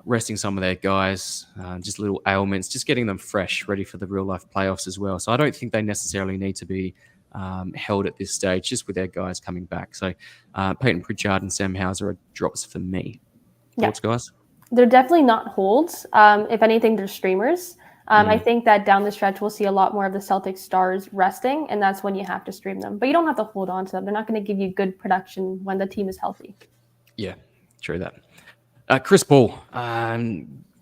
resting some of their guys, just little ailments, just getting them fresh, ready for the real-life playoffs as well. So I don't think they necessarily need to be held at this stage, just with their guys coming back. So Peyton Pritchard and Sam Hauser are drops for me. Thoughts, guys? They're definitely not holds. If anything, they're streamers. I think that down the stretch, we'll see a lot more of the Celtics stars resting, and that's when you have to stream them. But you don't have to hold on to them. They're not going to give you good production when the team is healthy. Yeah, true that. Chris Paul,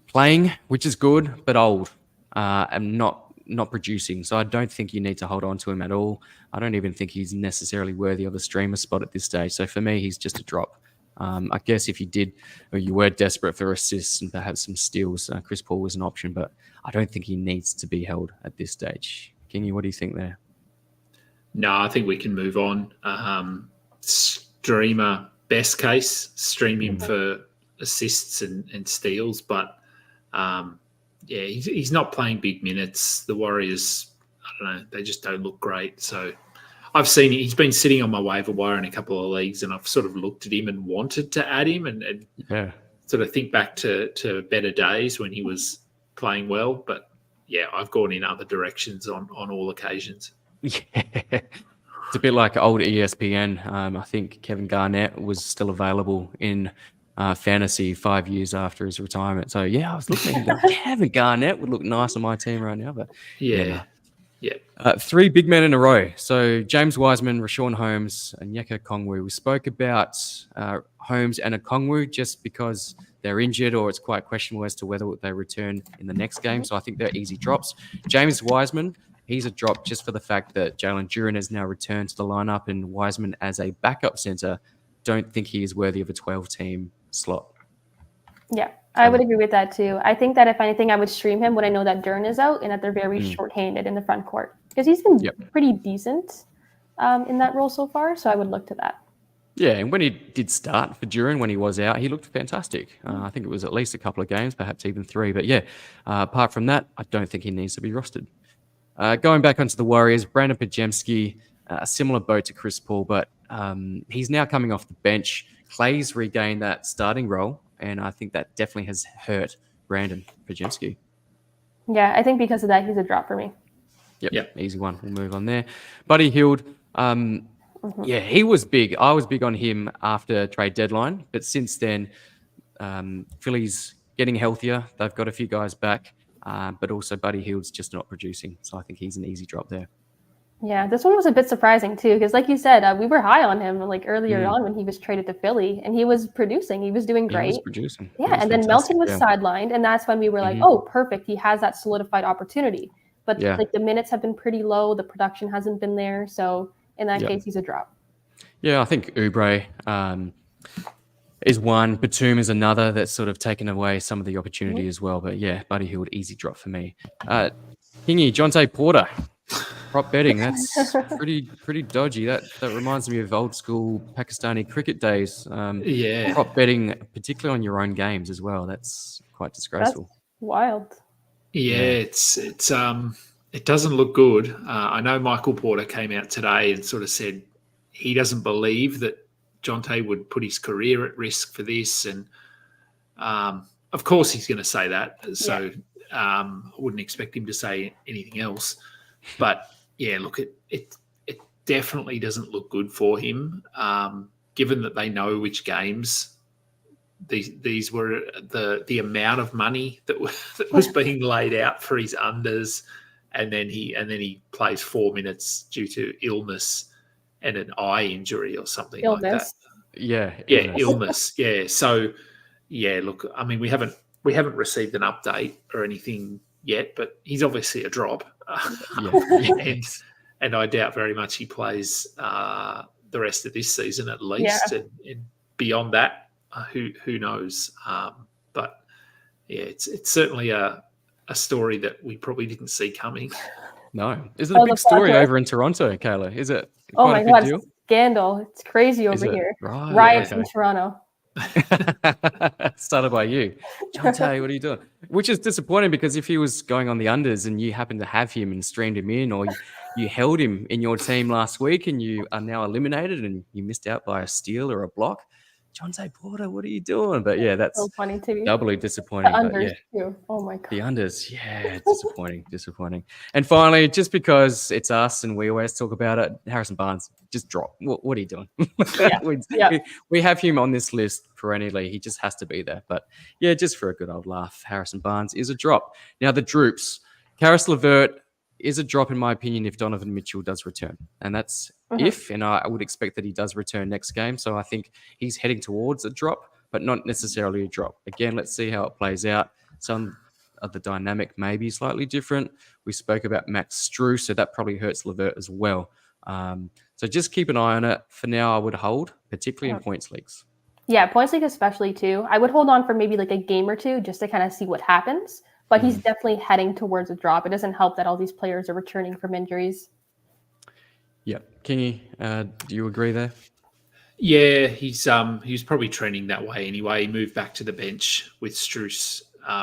playing, which is good, but old, and not producing. So I don't think you need to hold on to him at all. I don't even think he's necessarily worthy of a streamer spot at this stage. So for me, he's just a drop. I guess if you did, or you were desperate for assists and perhaps some steals, Chris Paul was an option, but I don't think he needs to be held at this stage. Kingy, what do you think there? No, I think we can move on. Streamer, best case, stream him for assists and steals, but he's not playing big minutes. The Warriors, I don't know, they just don't look great. So I've seen he's been sitting on my waiver wire in a couple of leagues, and I've sort of looked at him and wanted to add him and sort of think back to better days when he was playing well. But yeah, I've gone in other directions on all occasions. Yeah. It's a bit like old ESPN. I think Kevin Garnett was still available in fantasy 5 years after his retirement. So yeah, I was looking at him, Kevin Garnett would look nice on my team right now. But yeah. 3 big men in a row. So James Wiseman, Rashawn Holmes, and Onyeka Okongwu. We spoke about Holmes and Okongwu just because they're injured, or it's quite questionable as to whether they return in the next game. So I think they're easy drops. James Wiseman, he's a drop just for the fact that Jalen Duren has now returned to the lineup, and Wiseman as a backup center, don't think he is worthy of a 12-team slot. Yeah, I would agree with that too. I think that if anything, I would stream him when I know that Duren is out and that they're very short-handed in the front court, because he's been pretty decent in that role so far. So I would look to that. Yeah, and when he did start for Duran, when he was out, he looked fantastic. I think it was at least a couple of games, perhaps even 3. But yeah, apart from that, I don't think he needs to be rostered. Going back onto the Warriors, Brandon Pajemski, a similar boat to Chris Paul, but he's now coming off the bench. Clay's regained that starting role, and I think that definitely has hurt Brandon Pajemski. Yeah, I think because of that, he's a drop for me. Yep. Easy one. We'll move on there. Buddy Hield, yeah, he was big. I was big on him after trade deadline, but since then, Philly's getting healthier. They've got a few guys back, but also Buddy Hield's just not producing. So I think he's an easy drop there. Yeah, this one was a bit surprising too, because like you said, we were high on him like earlier on when he was traded to Philly, and he was producing. He was doing great. He was producing. Yeah, and then Melton was sidelined, and that's when we were like, oh, perfect. He has that solidified opportunity. But like the minutes have been pretty low. The production hasn't been there. So in that case, he's a drop. Yeah, I think Oubre is one. Batum is another that's sort of taken away some of the opportunity as well. But yeah, Buddy Hield, easy drop for me. Hingy, Jonte Porter. Prop betting, that's pretty dodgy. That reminds me of old school Pakistani cricket days. Prop betting, particularly on your own games as well. That's quite disgraceful. That's wild. Yeah, it doesn't look good. I know Michael Porter came out today and sort of said he doesn't believe that Jonte would put his career at risk for this, and of course he's going to say that. So I wouldn't expect him to say anything else. But yeah, look, it definitely doesn't look good for him, given that they know which games these were, the amount of money that was being laid out for his unders, and then he plays 4 minutes due to illness and an eye injury or something like that. Illness. Yeah. So yeah, look, I mean, we haven't received an update or anything yet, but he's obviously a drop. And I doubt very much he plays the rest of this season at least, and beyond that, who knows? But yeah, it's certainly a story that we probably didn't see coming. No, is it a big story over in Toronto, Kayla? Is it? Oh my God, scandal! It's crazy over here. Right, riots in Toronto. Started by you, Jonte. What are you doing? Which is disappointing, because if he was going on the unders and you happened to have him and streamed him in, or you held him in your team last week and you are now eliminated and you missed out by a steal or a block, Jonte Porter, what are you doing? But yeah, that's so funny too. Doubly disappointing. The unders too. Oh my God. The unders, yeah, disappointing. And finally, just because it's us and we always talk about it, Harrison Barnes, just drop. What are you doing? We have him on this list perennially. He just has to be there. But yeah, just for a good old laugh, Harrison Barnes is a drop. Now the droops. Karis LeVert is a drop, in my opinion, if Donovan Mitchell does return. And that's if, and I would expect that he does return next game. So I think he's heading towards a drop, but not necessarily a drop. Again, let's see how it plays out. Some of the dynamic may be slightly different. We spoke about Max Strus, so that probably hurts LeVert as well. So just keep an eye on it. For now, I would hold, particularly in points leagues. Yeah, points league especially too. I would hold on for maybe like a game or two just to kind of see what happens. But he's definitely heading towards a drop. It doesn't help that all these players are returning from injuries. Yeah. Kingy, do you agree there? Yeah, he was probably trending that way anyway. He moved back to the bench with Strus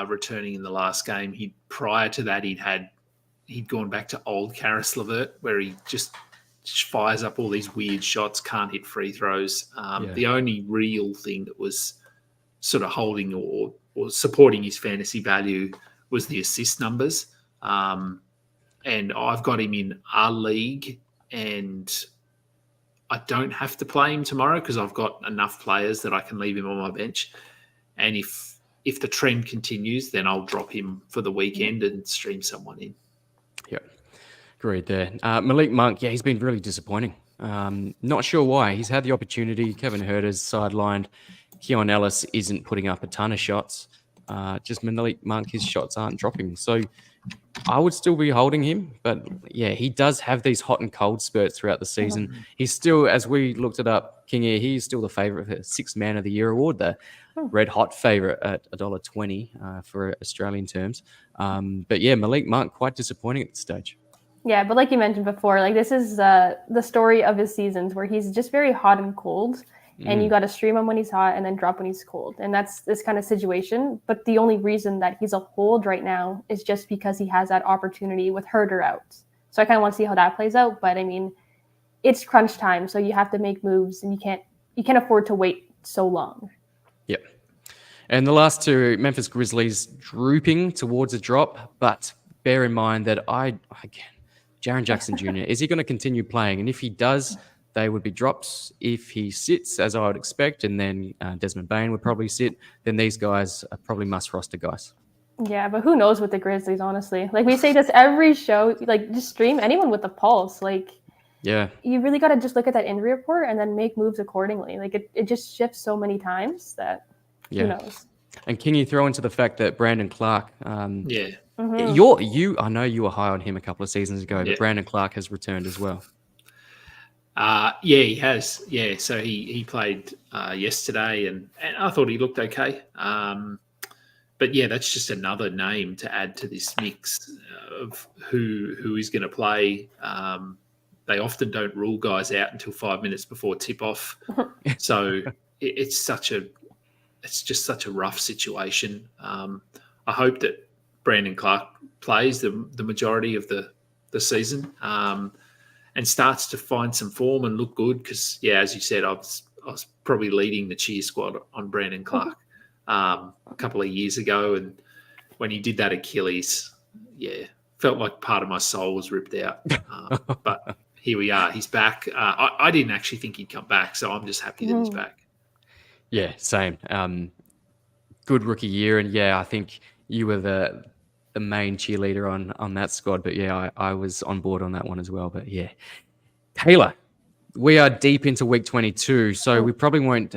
returning in the last game. Prior to that, he'd gone back to old Karis LeVert, where he just fires up all these weird shots, can't hit free throws. The only real thing that was sort of holding or supporting his fantasy value was the assist numbers. And I've got him in our league, and I don't have to play him tomorrow because I've got enough players that I can leave him on my bench. And if the trend continues, then I'll drop him for the weekend and stream someone in. Yeah, agreed there. Malik Monk, he's been really disappointing. Not sure why. He's had the opportunity. Kevin Huerter's sidelined. Keon Ellis isn't putting up a ton of shots. Just Malik Monk, his shots aren't dropping. So I would still be holding him. But yeah, he does have these hot and cold spurts throughout the season. He's still, as we looked it up, Kingy, he's still the favourite for the Sixth Man of the Year award, the red hot favourite at $1.20 for Australian terms. But yeah, Malik Monk, quite disappointing at this stage. Yeah, but like you mentioned before, like this is the story of his seasons where he's just very hot and cold. and you got to stream him when he's hot and then drop when he's cold. And that's this kind of situation. But the only reason that he's a hold right now is just because he has that opportunity with Herder out. So I kind of want to see how that plays out. But I mean, it's crunch time, so you have to make moves, and you can't afford to wait so long. Yep. And the last two, Memphis Grizzlies drooping towards a drop, but bear in mind that Jaren Jackson Jr., is he going to continue playing? And if he does, they would be drops. If he sits, as I would expect, and then Desmond Bane would probably sit, then these guys are probably must-roster guys. Yeah, but who knows with the Grizzlies, honestly. Like, we say this every show, like, just stream anyone with a pulse. Like, yeah, you really got to just look at that injury report and then make moves accordingly. Like, it just shifts so many times that who knows. And can you throw into the fact that Brandon Clark, Mm-hmm. I know you were high on him a couple of seasons ago, but Brandon Clark has returned as well. He has. Yeah, so he played yesterday, and I thought he looked okay. But yeah, that's just another name to add to this mix of who is going to play. They often don't rule guys out until 5 minutes before tip off, so it's just such a rough situation. I hope that Brandon Clark plays the majority of the season and starts to find some form and look good. Because as you said, I was probably leading the cheer squad on Brandon Clark a couple of years ago, and when he did that Achilles, felt like part of my soul was ripped out. But here we are. He's back. I didn't actually think he'd come back, so I'm just happy that he's back. Yeah, same. Good rookie year, and I think you were the main cheerleader on that squad. But I was on board on that one as well. But Kayla, we are deep into week 22, so we probably won't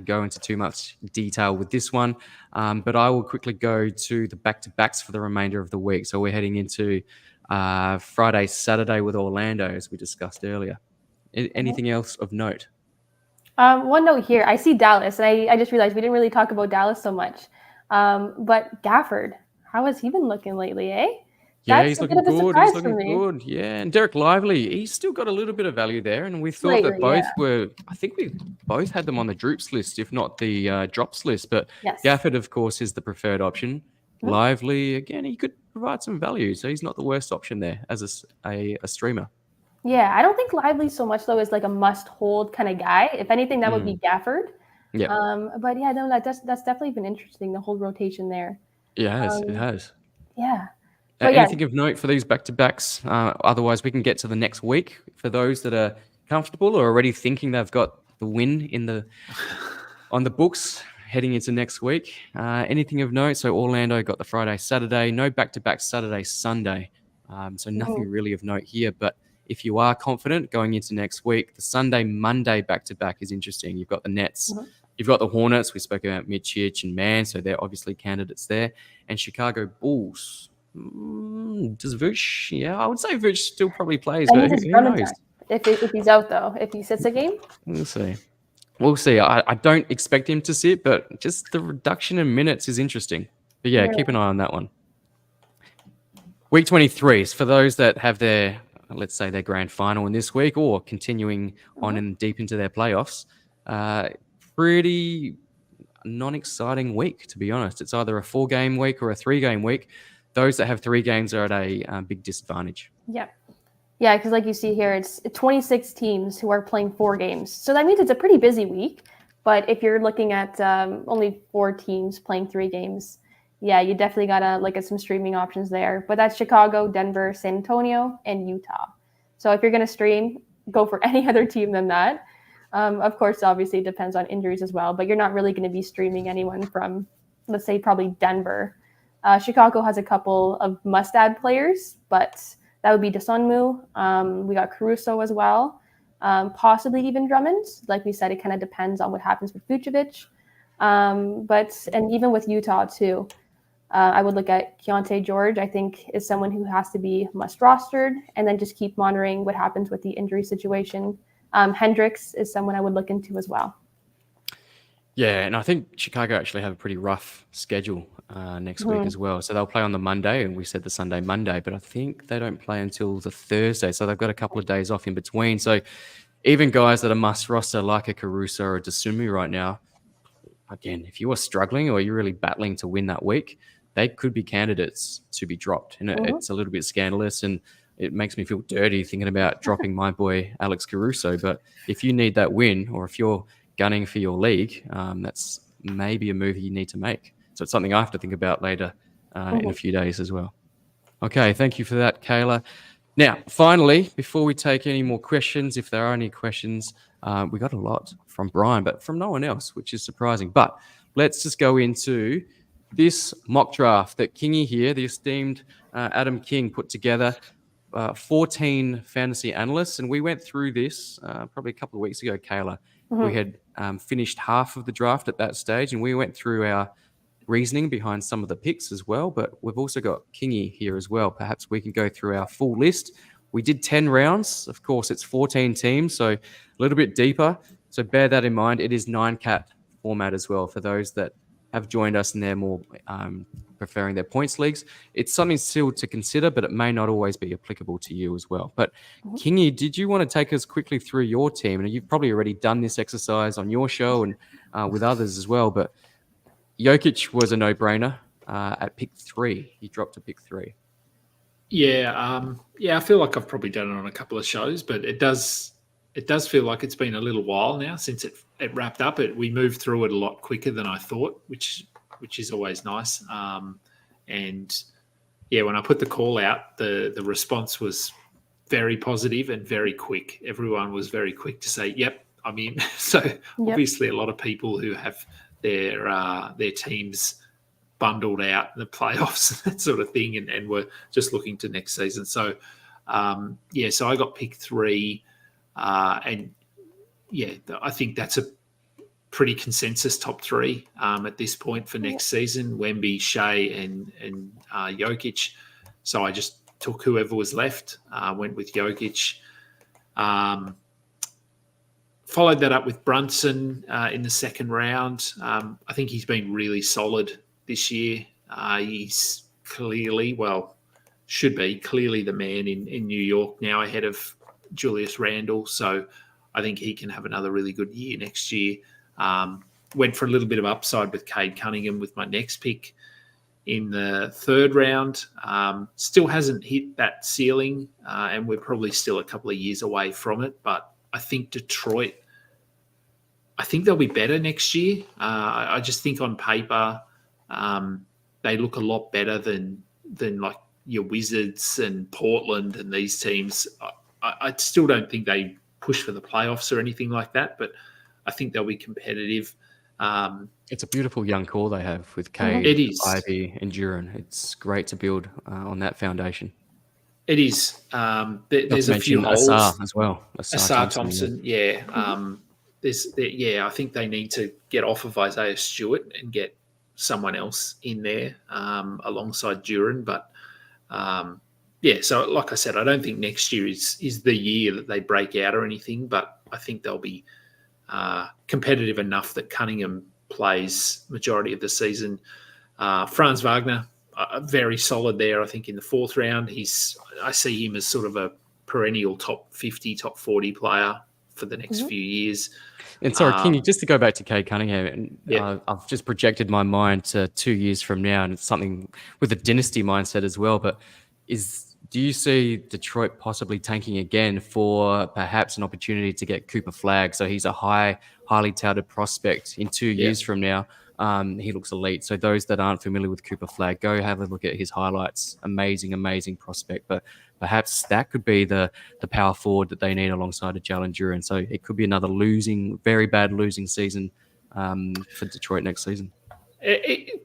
go into too much detail with this one. But I will quickly go to the back-to-backs for the remainder of the week. So we're heading into Friday, Saturday with Orlando, as we discussed earlier. Anything else of note? One note here. I see Dallas, and I just realized we didn't really talk about Dallas so much. But Gafford, how has he been looking lately, eh? Yeah, he's looking good. He's looking good. Yeah, and Derek Lively, he's still got a little bit of value there. And we thought that both were, I think we both had them on the droops list, if not the drops list. But Gafford, of course, is the preferred option. Mm-hmm. Lively, again, he could provide some value. So he's not the worst option there as a streamer. Yeah, I don't think Lively so much, though, is like a must-hold kind of guy. If anything, that would be Gafford. Yeah. But no, that's definitely been interesting, the whole rotation there. Yeah, it has. Yeah. Anything of note for these back-to-backs? Otherwise, we can get to the next week for those that are comfortable or already thinking they've got the win on the books heading into next week. Anything of note? So Orlando got the Friday, Saturday. No back-to-back Saturday, Sunday. So nothing really of note here. But if you are confident going into next week, the Sunday, Monday back-to-back is interesting. You've got the Nets. Mm-hmm. You've got the Hornets. We spoke about Mitchich and Mann, so they're obviously candidates there. And Chicago Bulls. Does Vooch? Yeah, I would say Vooch still probably plays, but who knows? If he's out, though. If he sits a game? We'll see. I don't expect him to sit, but just the reduction in minutes is interesting. But keep an eye on that one. Week 23 is for those that have their, let's say, their grand final in this week or continuing on and deep into their playoffs. Pretty non-exciting week, to be honest. It's either a 4-game week or a 3-game week. Those that have 3 games are at a big disadvantage. Yeah, because like you see here, it's 26 teams who are playing 4 games. So that means it's a pretty busy week. But if you're looking at only 4 teams playing 3 games, you definitely got to look at some streaming options there. But that's Chicago, Denver, San Antonio, and Utah. So if you're going to stream, go for any other team than that. Of course, obviously, it depends on injuries as well. But you're not really going to be streaming anyone from, let's say, probably Denver. Chicago has a couple of must-add players, but that would be Desunmu. We got Caruso as well, possibly even Drummond. Like we said, it kind of depends on what happens with Vucevic. And even with Utah too, I would look at Keontae George. I think is someone who has to be must-rostered, and then just keep monitoring what happens with the injury situation. Hendricks is someone I would look into as well. Yeah, and I think Chicago actually have a pretty rough schedule next week as well. So they'll play on the Monday, and we said the Sunday, Monday, but I think they don't play until the Thursday. So they've got a couple of days off in between. So even guys that are must roster like a Caruso or a Desumi right now, again, if you are struggling or you're really battling to win that week, they could be candidates to be dropped. And it's a little bit scandalous, and it makes me feel dirty thinking about dropping my boy Alex Caruso. But if you need that win, or if you're gunning for your league, that's maybe a move you need to make. So it's something I have to think about later in a few days as well. Okay, thank you for that, Kayla. Now, finally, before we take any more questions, if there are any questions, we got a lot from Brian, but from no one else, which is surprising. But let's just go into this mock draft that Kingy here, the esteemed Adam King, put together. 14 fantasy analysts, and we went through this probably a couple of weeks ago, Kayla. We had finished half of the draft at that stage, and we went through our reasoning behind some of the picks as well, but we've also got Kingy here as well. Perhaps we can go through our full list. We did 10 rounds. Of course, it's 14 teams, so a little bit deeper. So bear that in mind. It is 9-cat format as well for those that have joined us and they're more preferring their points leagues. It's something still to consider, but it may not always be applicable to you as well. But Kingy, did you want to take us quickly through your team? And you've probably already done this exercise on your show and with others as well, but Jokic was a no-brainer at pick 3. He dropped to pick 3. Yeah, I feel like I've probably done it on a couple of shows, but it does feel like it's been a little while now since it wrapped up. We moved through it a lot quicker than I thought, which is always nice. And yeah, when I put the call out, the response was very positive and very quick. Everyone was very quick to say, "Yep, I'm in." So obviously, a lot of people who have their teams bundled out in the playoffs, that sort of thing, and we're just looking to next season. So, so I got pick 3, and yeah, I think that's a pretty consensus top 3 at this point for next season: Wemby, Shea, and Jokic. So I just took whoever was left, went with Jokic. Followed that up with Brunson in the second round. I think he's been really solid this year. He's should be clearly the man in New York now, ahead of Julius Randle. So I think he can have another really good year next year. Went for a little bit of upside with Cade Cunningham with my next pick in the third round. Still hasn't hit that ceiling, and we're probably still a couple of years away from it. But I think Detroit, I think they'll be better next year. I just think on paper they look a lot better than like your Wizards and Portland and these teams. I still don't think they push for the playoffs or anything like that, but I think they'll be competitive. It's a beautiful young core they have with Cade, Ivy, and Duran. It's great to build on that foundation. It is. There's a few holes as well. Asar Thompson, yeah. I think they need to get off of Isaiah Stewart and get someone else in there alongside Duran. But so like I said, I don't think next year is the year that they break out or anything, but I think they'll be competitive enough that Cunningham plays majority of the season. Franz Wagner, very solid there, I think, in the fourth round. I see him as sort of a perennial top 50, top 40 player for the next few years. And sorry, Kingy, just to go back to Cade Cunningham, I've just projected my mind to 2 years from now, and it's something with a dynasty mindset as well. But do you see Detroit possibly tanking again for perhaps an opportunity to get Cooper Flagg? So he's a highly touted prospect in 2 years from now. He looks elite. So those that aren't familiar with Cooper Flagg, go have a look at his highlights. Amazing prospect. But perhaps that could be the power forward that they need alongside of Jalen Duran. So it could be another very bad losing season for Detroit next season.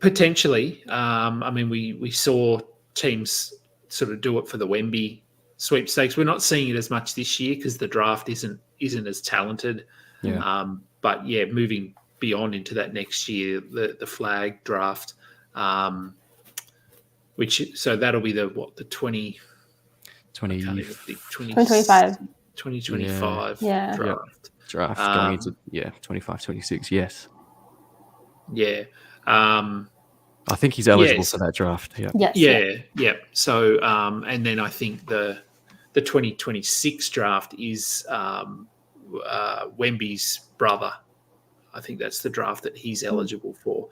Potentially. We saw teams sort of do it for the Wemby sweepstakes. We're not seeing it as much this year because the draft isn't as talented. Yeah. But moving beyond into that next year, the flag draft, so that'll be the 2025 draft going into 25-26. Yes. Yeah. I think he's eligible for that draft. Yeah. Yes. Yeah. So and then I think the 2026 draft is Wemby's brother. I think that's the draft that he's eligible for.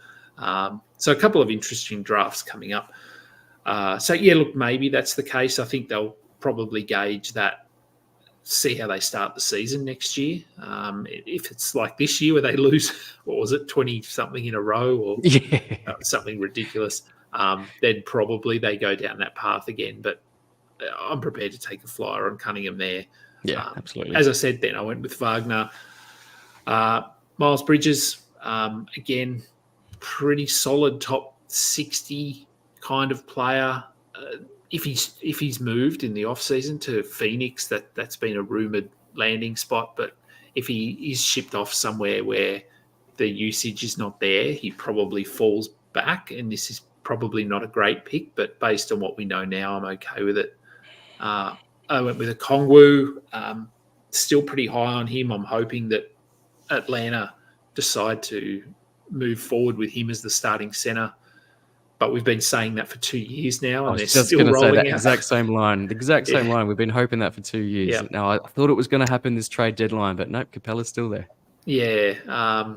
So a couple of interesting drafts coming up. Look, maybe that's the case. I think they'll probably gauge that, see how they start the season next year. If it's like this year where they lose, 20-something in a row or something ridiculous, then probably they go down that path again. But I'm prepared to take a flyer on Cunningham there. Yeah, absolutely. As I said, then I went with Wagner. Miles Bridges, again, pretty solid top 60 kind of player. If he's moved in the off season to Phoenix, that's been a rumored landing spot. But if he is shipped off somewhere where the usage is not there, he probably falls back. And this is probably not a great pick, but based on what we know now, I'm okay with it. I went with a Kongwu, still pretty high on him. I'm hoping that Atlanta decide to move forward with him as the starting center. But we've been saying that for 2 years now, and they're still rolling out. Say that exact same line. The exact same line. We've been hoping that for 2 years. Yeah. Now, I thought it was going to happen this trade deadline, but nope, Capella's still there. Yeah.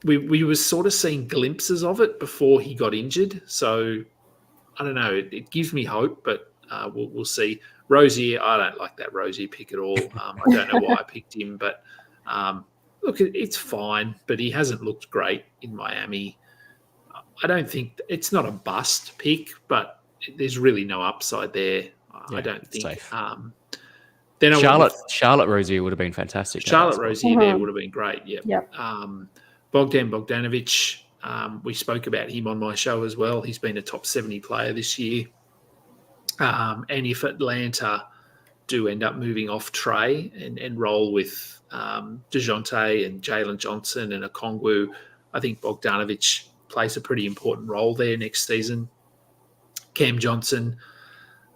We were sort of seeing glimpses of it before he got injured. So, I don't know. It gives me hope, but we'll see. Rozier, I don't like that Rozier pick at all. I don't know why I picked him, but look, it's fine. But he hasn't looked great in Miami. I don't think it's not a bust pick, but there's really no upside there. I don't think. Safe. Then Charlotte Rozier would have been fantastic. Charlotte Rozier there would have been great. Yep. Bogdan Bogdanovic, we spoke about him on my show as well. He's been a top 70 player this year. And if Atlanta do end up moving off Trey and roll with DeJounte and Jalen Johnson and Okongwu, I think Bogdanovic plays a pretty important role there next season. Cam Johnson,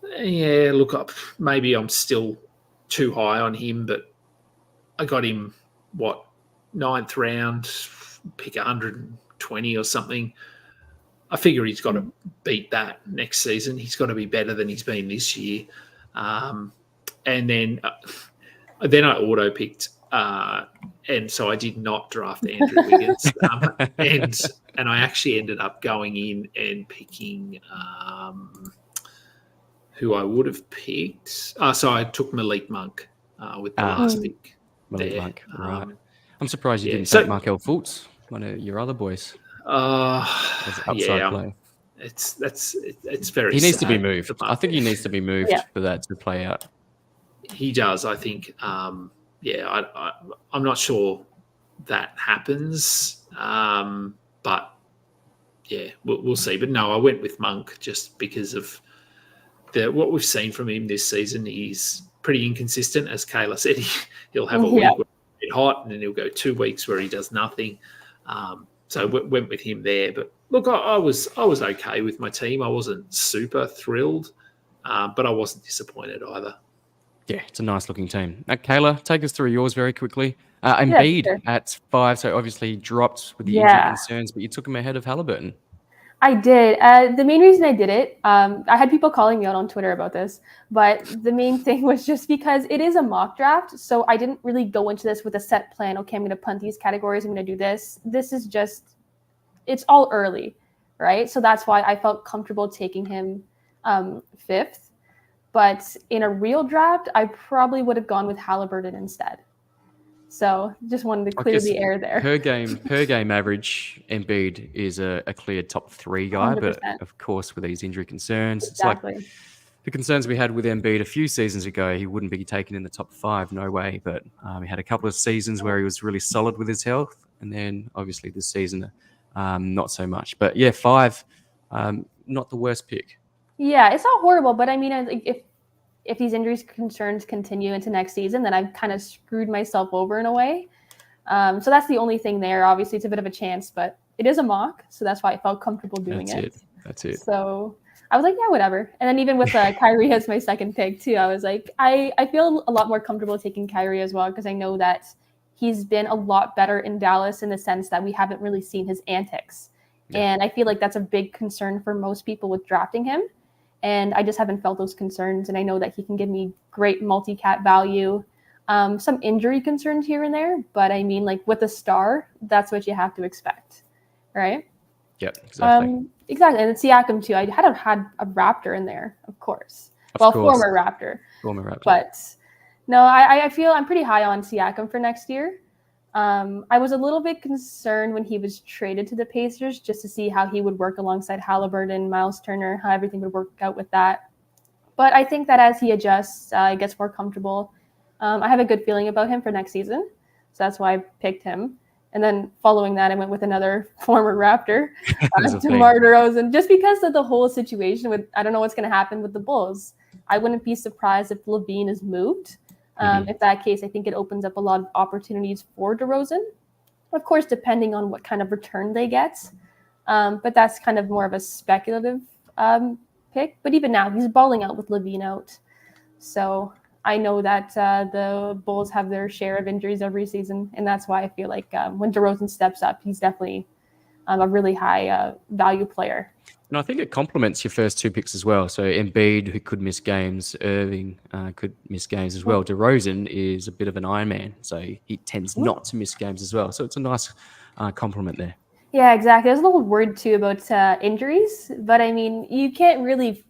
look, maybe I'm still too high on him, but I got him, 9th round, pick 120 or something. I figure he's got to beat that next season. He's got to be better than he's been this year. And then I auto-picked, and so I did not draft Andrew Wiggins. And I actually ended up going in and picking who I would have picked. So I took Malik Monk with the last pick. Malik Monk, right. I'm surprised you didn't take Markelle Fultz, one of your other boys. Play. It's very. He needs to be moved. I think he needs to be moved for that to play out. He does. I think. I'm not sure that happens. But we'll see. But no, I went with Monk just because of what we've seen from him this season. He's pretty inconsistent, as Kayla said. He'll have a week where he's hot, and then he'll go 2 weeks where he does nothing. So went with him there. But look, I was okay with my team. I wasn't super thrilled, but I wasn't disappointed either. Yeah, it's a nice looking team. Kayla, take us through yours very quickly. Embiid at 5, so obviously dropped with the injury concerns, but you took him ahead of Halliburton. I did. The main reason I did it, I had people calling me out on Twitter about this, but the main thing was just because it is a mock draft, so I didn't really go into this with a set plan. Okay, I'm going to punt these categories. I'm going to do this. This is just, it's all early, right? So that's why I felt comfortable taking him 5th. But in a real draft, I probably would have gone with Halliburton instead. So just wanted to clear the air there. Per game average, Embiid is a clear top 3 guy, 100%. But of course with these injury concerns, exactly. It's like the concerns we had with Embiid a few seasons ago. He wouldn't be taken in the top 5, no way. But he had a couple of seasons where he was really solid with his health, and then obviously this season, not so much. But 5, not the worst pick. Yeah, it's not horrible, but I mean, if these injuries concerns continue into next season, then I've kind of screwed myself over in a way. So that's the only thing there. Obviously, it's a bit of a chance, but it is a mock, so that's why I felt comfortable doing it. That's it. So I was like, yeah, whatever. And then even with Kyrie as my second pick too, I was like, I feel a lot more comfortable taking Kyrie as well because I know that he's been a lot better in Dallas in the sense that we haven't really seen his antics. Yeah. And I feel like that's a big concern for most people with drafting him. And I just haven't felt those concerns. And I know that he can give me great multi-cat value. Some injury concerns here and there, but I mean, like with a star, that's what you have to expect, right? Yep, exactly. Exactly, and Siakam too. I had a Raptor in there, of course. Former Raptor. But no, I feel I'm pretty high on Siakam for next year. I was a little bit concerned when he was traded to the Pacers just to see how he would work alongside Halliburton, Miles Turner, how everything would work out with that. But I think that as he adjusts, gets more comfortable, I have a good feeling about him for next season. So that's why I picked him. And then following that, I went with another former Raptor, DeMar DeRozan, just because of the whole situation with, I don't know what's going to happen with the Bulls. I wouldn't be surprised if LaVine is moved. If that case, I think it opens up a lot of opportunities for DeRozan. Of course, depending on what kind of return they get. But that's kind of more of a speculative pick. But even now, he's balling out with LaVine out. So I know that the Bulls have their share of injuries every season. And that's why I feel like when DeRozan steps up, he's definitely a really high value player. And I think it complements your first two picks as well. So Embiid, who could miss games, Irving could miss games as well. DeRozan is a bit of an Iron Man, so he tends not to miss games as well. So it's a nice compliment there. Yeah, exactly. I was a little worried too about injuries, but I mean, you can't really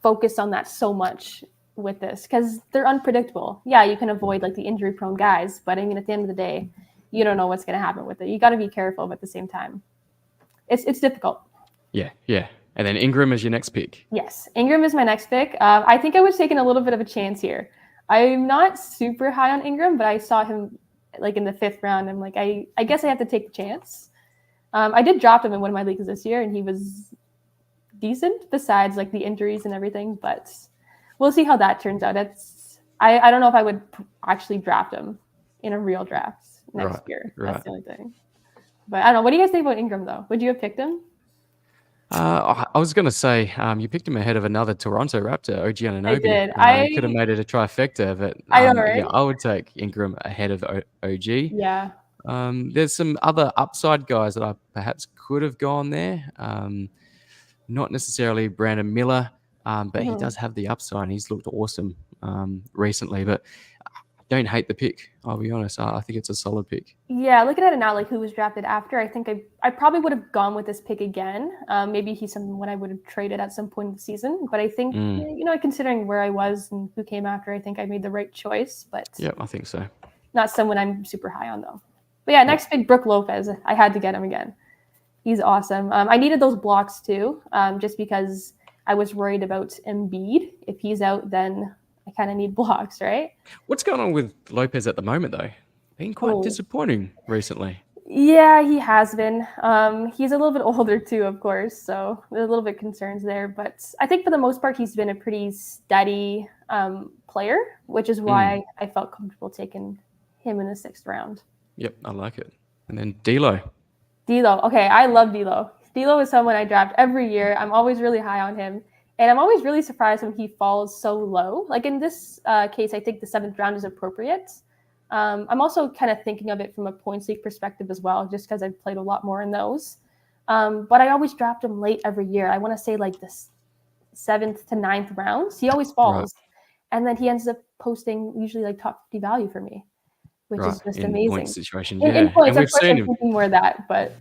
focus on that so much with this because they're unpredictable. Yeah, you can avoid like the injury-prone guys, but I mean, at the end of the day, you don't know what's going to happen with it. You got to be careful, but at the same time, it's difficult. Yeah. And then Ingram is your next pick. Yes, Ingram is my next pick. I think I was taking a little bit of a chance here. I'm not super high on Ingram, but I saw him like in the 5th round. I'm like, I guess I have to take the chance. I did drop him in one of my leagues this year, and he was decent besides like the injuries and everything. But we'll see how that turns out. I don't know if I would actually draft him in a real draft next year. That's the only thing. But I don't know. What do you guys think about Ingram, though? Would you have picked him? I was going to say you picked him ahead of another Toronto Raptor, OG Anunoby. I did. I could have made it a trifecta, but I know, right? Yeah, I would take Ingram ahead of OG. Yeah. There's some other upside guys that I perhaps could have gone there. Not necessarily Brandon Miller, but he does have the upside. And he's looked awesome recently, but I don't hate the pick. I'll be honest. I think it's a solid pick. Yeah, looking at it now, like who was drafted after, I think I probably would have gone with this pick again. Maybe he's someone I would have traded at some point in the season. But I think, considering where I was and who came after, I think I made the right choice. But yeah, I think so. Not someone I'm super high on, though. But yeah, next pick, Brook Lopez. I had to get him again. He's awesome. I needed those blocks too, just because I was worried about Embiid. If he's out, then I kind of need blocks, right? What's going on with Lopez at the moment, though? Been quite disappointing recently. Yeah, he has been. He's a little bit older too, of course, so there's a little bit concerns there. But I think for the most part, he's been a pretty steady player, which is why I felt comfortable taking him in the 6th round. Yep, I like it. And then D'Lo. Okay, I love D'Lo. D'Lo is someone I draft every year. I'm always really high on him. And I'm always really surprised when he falls so low. Like in this case, I think the 7th round is appropriate. I'm also kind of thinking of it from a points league perspective as well, just because I've played a lot more in those. But I always draft him late every year. I want to say like the 7th to 9th rounds. He always falls. Right. And then he ends up posting usually like top 50 value for me, which is just amazing. Point situation, in points, of course, I'm thinking more of that, but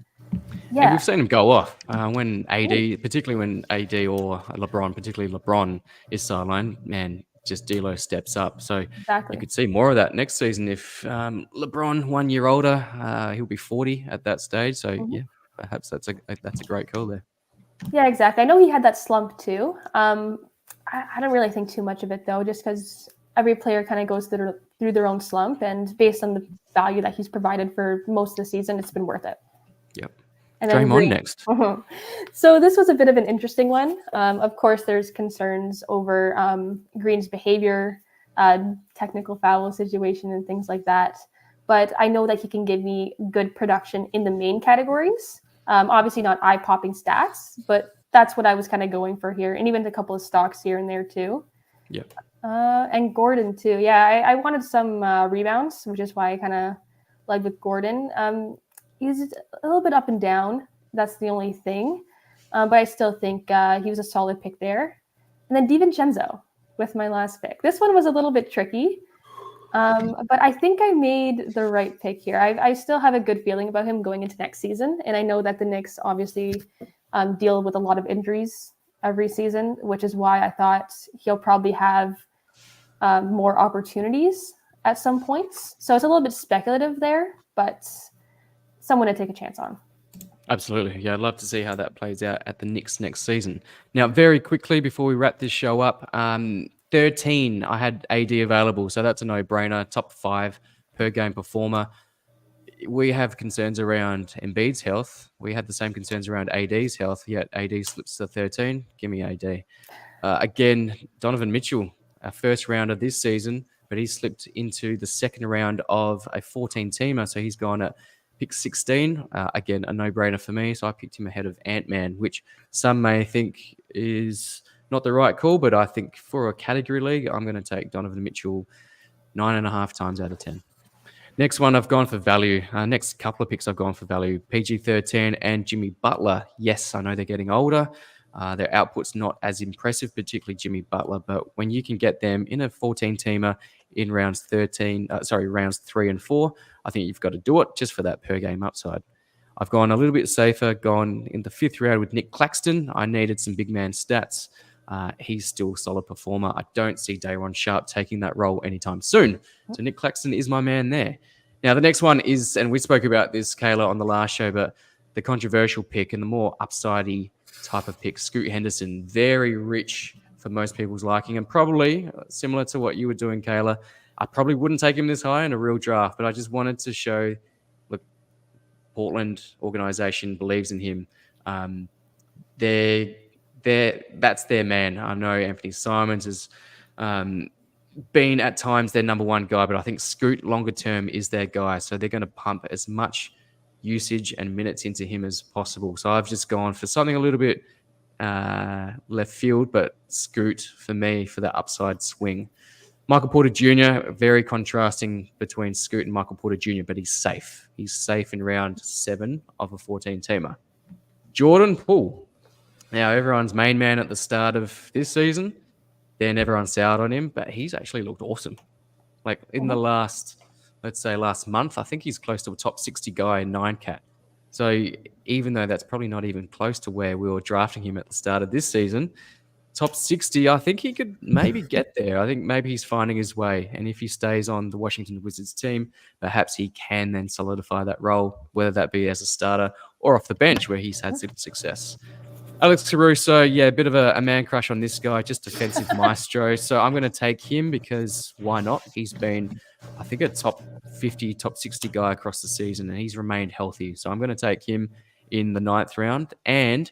yeah. And we've seen him go off when AD, particularly when AD or LeBron, particularly LeBron is sidelined, man, just D'Lo steps up. So you could see more of that next season. If LeBron 1 year older, he'll be 40 at that stage. So yeah, perhaps that's a great call there. Yeah, exactly. I know he had that slump too. I don't really think too much of it though, just because every player kind of goes through their own slump, and based on the value that he's provided for most of the season, it's been worth it. Yep. And then Draymond next. So this was a bit of an interesting one. Of course, there's concerns over Green's behavior, technical foul situation, and things like that. But I know that he can give me good production in the main categories. Obviously not eye-popping stats, but that's what I was kind of going for here. And even a couple of stocks here and there too. Yep. And Gordon too. Yeah, I wanted some rebounds, which is why I kind of led with Gordon. He's a little bit up and down. That's the only thing. But I still think he was a solid pick there. And then DiVincenzo with my last pick. This one was a little bit tricky. But I think I made the right pick here. I still have a good feeling about him going into next season. And I know that the Knicks obviously deal with a lot of injuries every season, which is why I thought he'll probably have more opportunities at some points. So it's a little bit speculative there, but someone to take a chance on. Absolutely. Yeah, I'd love to see how that plays out at the Knicks next season. Now, very quickly before we wrap this show up, 13, I had AD available, so that's a no-brainer. Top 5 per game performer. We have concerns around Embiid's health. We had the same concerns around AD's health, yet AD slips to 13. Give me AD. Again, Donovan Mitchell, our first rounder this season, but he slipped into the second round of a 14-teamer, so he's gone at pick 16. Again, a no-brainer for me, so I picked him ahead of Ant-Man, which some may think is not the right call, but I think for a category league, I'm going to take Donovan Mitchell 9.5 times out of 10. Next one, I've gone for value. Next couple of picks, I've gone for value. PG-13 and Jimmy Butler. Yes, I know they're getting older. Their output's not as impressive, particularly Jimmy Butler. But when you can get them in a 14-teamer in rounds 3 and 4, I think you've got to do it just for that per game upside. I've gone a little bit safer, gone in the 5th round with Nick Claxton. I needed some big man stats. He's still a solid performer. I don't see Day'Ron Sharpe taking that role anytime soon. So Nick Claxton is my man there. Now, the next one is, and we spoke about this, Kayla, on the last show, but the controversial pick and the more upsidey type of pick, Scoot Henderson, very rich for most people's liking, and probably similar to what you were doing, Kayla. I probably wouldn't take him this high in a real draft, but I just wanted to show, look, Portland organization believes in him. That's their man. I know Anthony Simons has been at times their number one guy, but I think Scoot longer term is their guy. So they're going to pump as much usage and minutes into him as possible. So I've just gone for something a little bit left field, but Scoot for me for the upside swing. Michael Porter Jr., very contrasting between Scoot and Michael Porter Jr., but he's safe. He's safe in round 7 of a 14-teamer. Jordan Poole. Now, everyone's main man at the start of this season, then everyone soured on him, but he's actually looked awesome. Like in the last month, I think he's close to a top 60 guy in 9-cat. So even though that's probably not even close to where we were drafting him at the start of this season, top 60, I think he could maybe get there. I think maybe he's finding his way. And if he stays on the Washington Wizards team, perhaps he can then solidify that role, whether that be as a starter or off the bench where he's had success. Alex Caruso, yeah, a bit of a man crush on this guy, just defensive maestro. So I'm going to take him because why not? He's been, I think, a top 50, top 60 guy across the season, and he's remained healthy. So I'm going to take him in the 9th round. And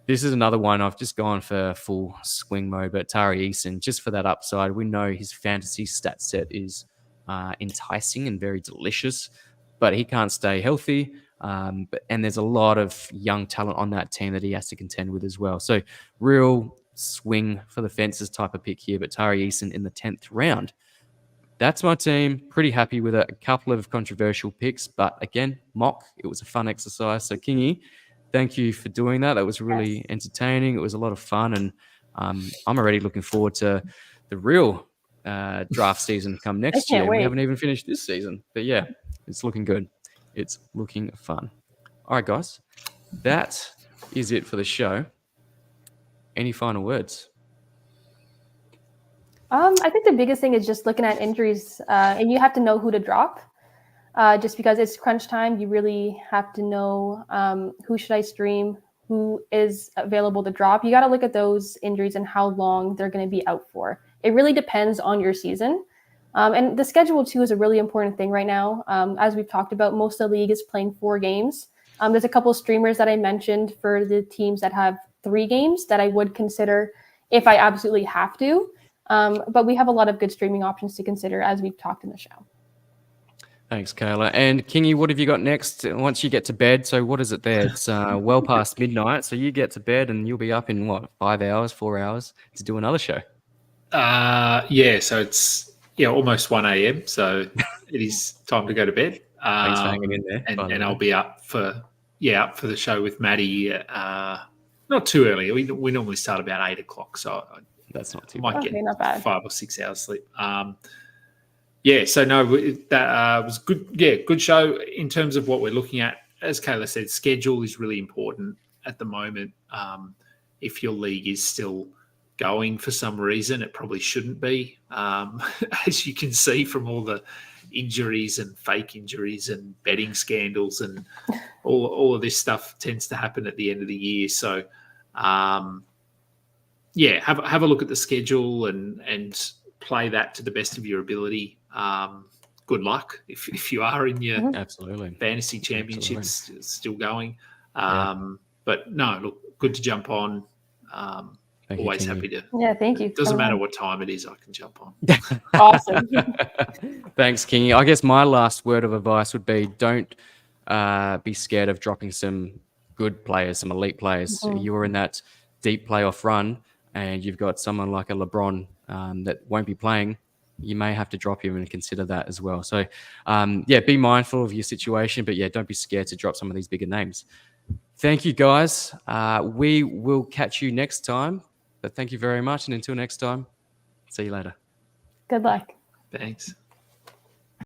this is another one I've just gone for full swing mode, but Tari Eason, just for that upside. We know his fantasy stat set is enticing and very delicious, but he can't stay healthy. And there's a lot of young talent on that team that he has to contend with as well. So real swing for the fences type of pick here, but Tari Eason in the 10th round. That's my team. Pretty happy with it. A couple of controversial picks, but again, mock. It was a fun exercise. So Kingy, thank you for doing that. That was really entertaining. It was a lot of fun, and I'm already looking forward to the real draft season come next year. We haven't even finished this season, but yeah, it's looking good. It's looking fun. All right, guys, that is it for the show. Any final words? I think the biggest thing is just looking at injuries, and you have to know who to drop. Just because it's crunch time, you really have to know who should I stream, who is available to drop. You got to look at those injuries and how long they're going to be out for. It really depends on your season. And the schedule, too, is a really important thing right now. As we've talked about, most of the league is playing 4 games. There's a couple of streamers that I mentioned for the teams that have 3 games that I would consider if I absolutely have to. But we have a lot of good streaming options to consider, as we've talked in the show. Thanks, Kayla. And Kingy, what have you got next once you get to bed? So what is it there? It's well past midnight. So you get to bed and you'll be up in, 5 hours, 4 hours to do another show? Yeah, so it's almost 1 a.m. So it is time to go to bed. Thanks for hanging in there. And I'll be up for the show with Maddie. Not too early. We normally start about 8 o'clock. So that's not too bad. Not bad. 5 or 6 hours sleep. yeah, so no, that was good. Yeah, good show in terms of what we're looking at. As Kayla said, schedule is really important at the moment. If your league is still going for some reason, it probably shouldn't be. As you can see from all the injuries and fake injuries and betting scandals and all of this stuff tends to happen at the end of the year. So, yeah, have a look at the schedule and play that to the best of your ability. Good luck if you are in your Absolutely fantasy championships still going. Yeah. But no, look, good to jump on. Always happy to. Yeah, thank you. It doesn't matter what time it is, I can jump on. Awesome. Thanks, Kingy. I guess my last word of advice would be don't be scared of dropping some good players, some elite players. You're in that deep playoff run and you've got someone like a LeBron that won't be playing. You may have to drop him and consider that as well. So, yeah, be mindful of your situation, but yeah, don't be scared to drop some of these bigger names. Thank you, guys. We will catch you next time. But thank you very much. And until next time, see you later. Good luck. Thanks.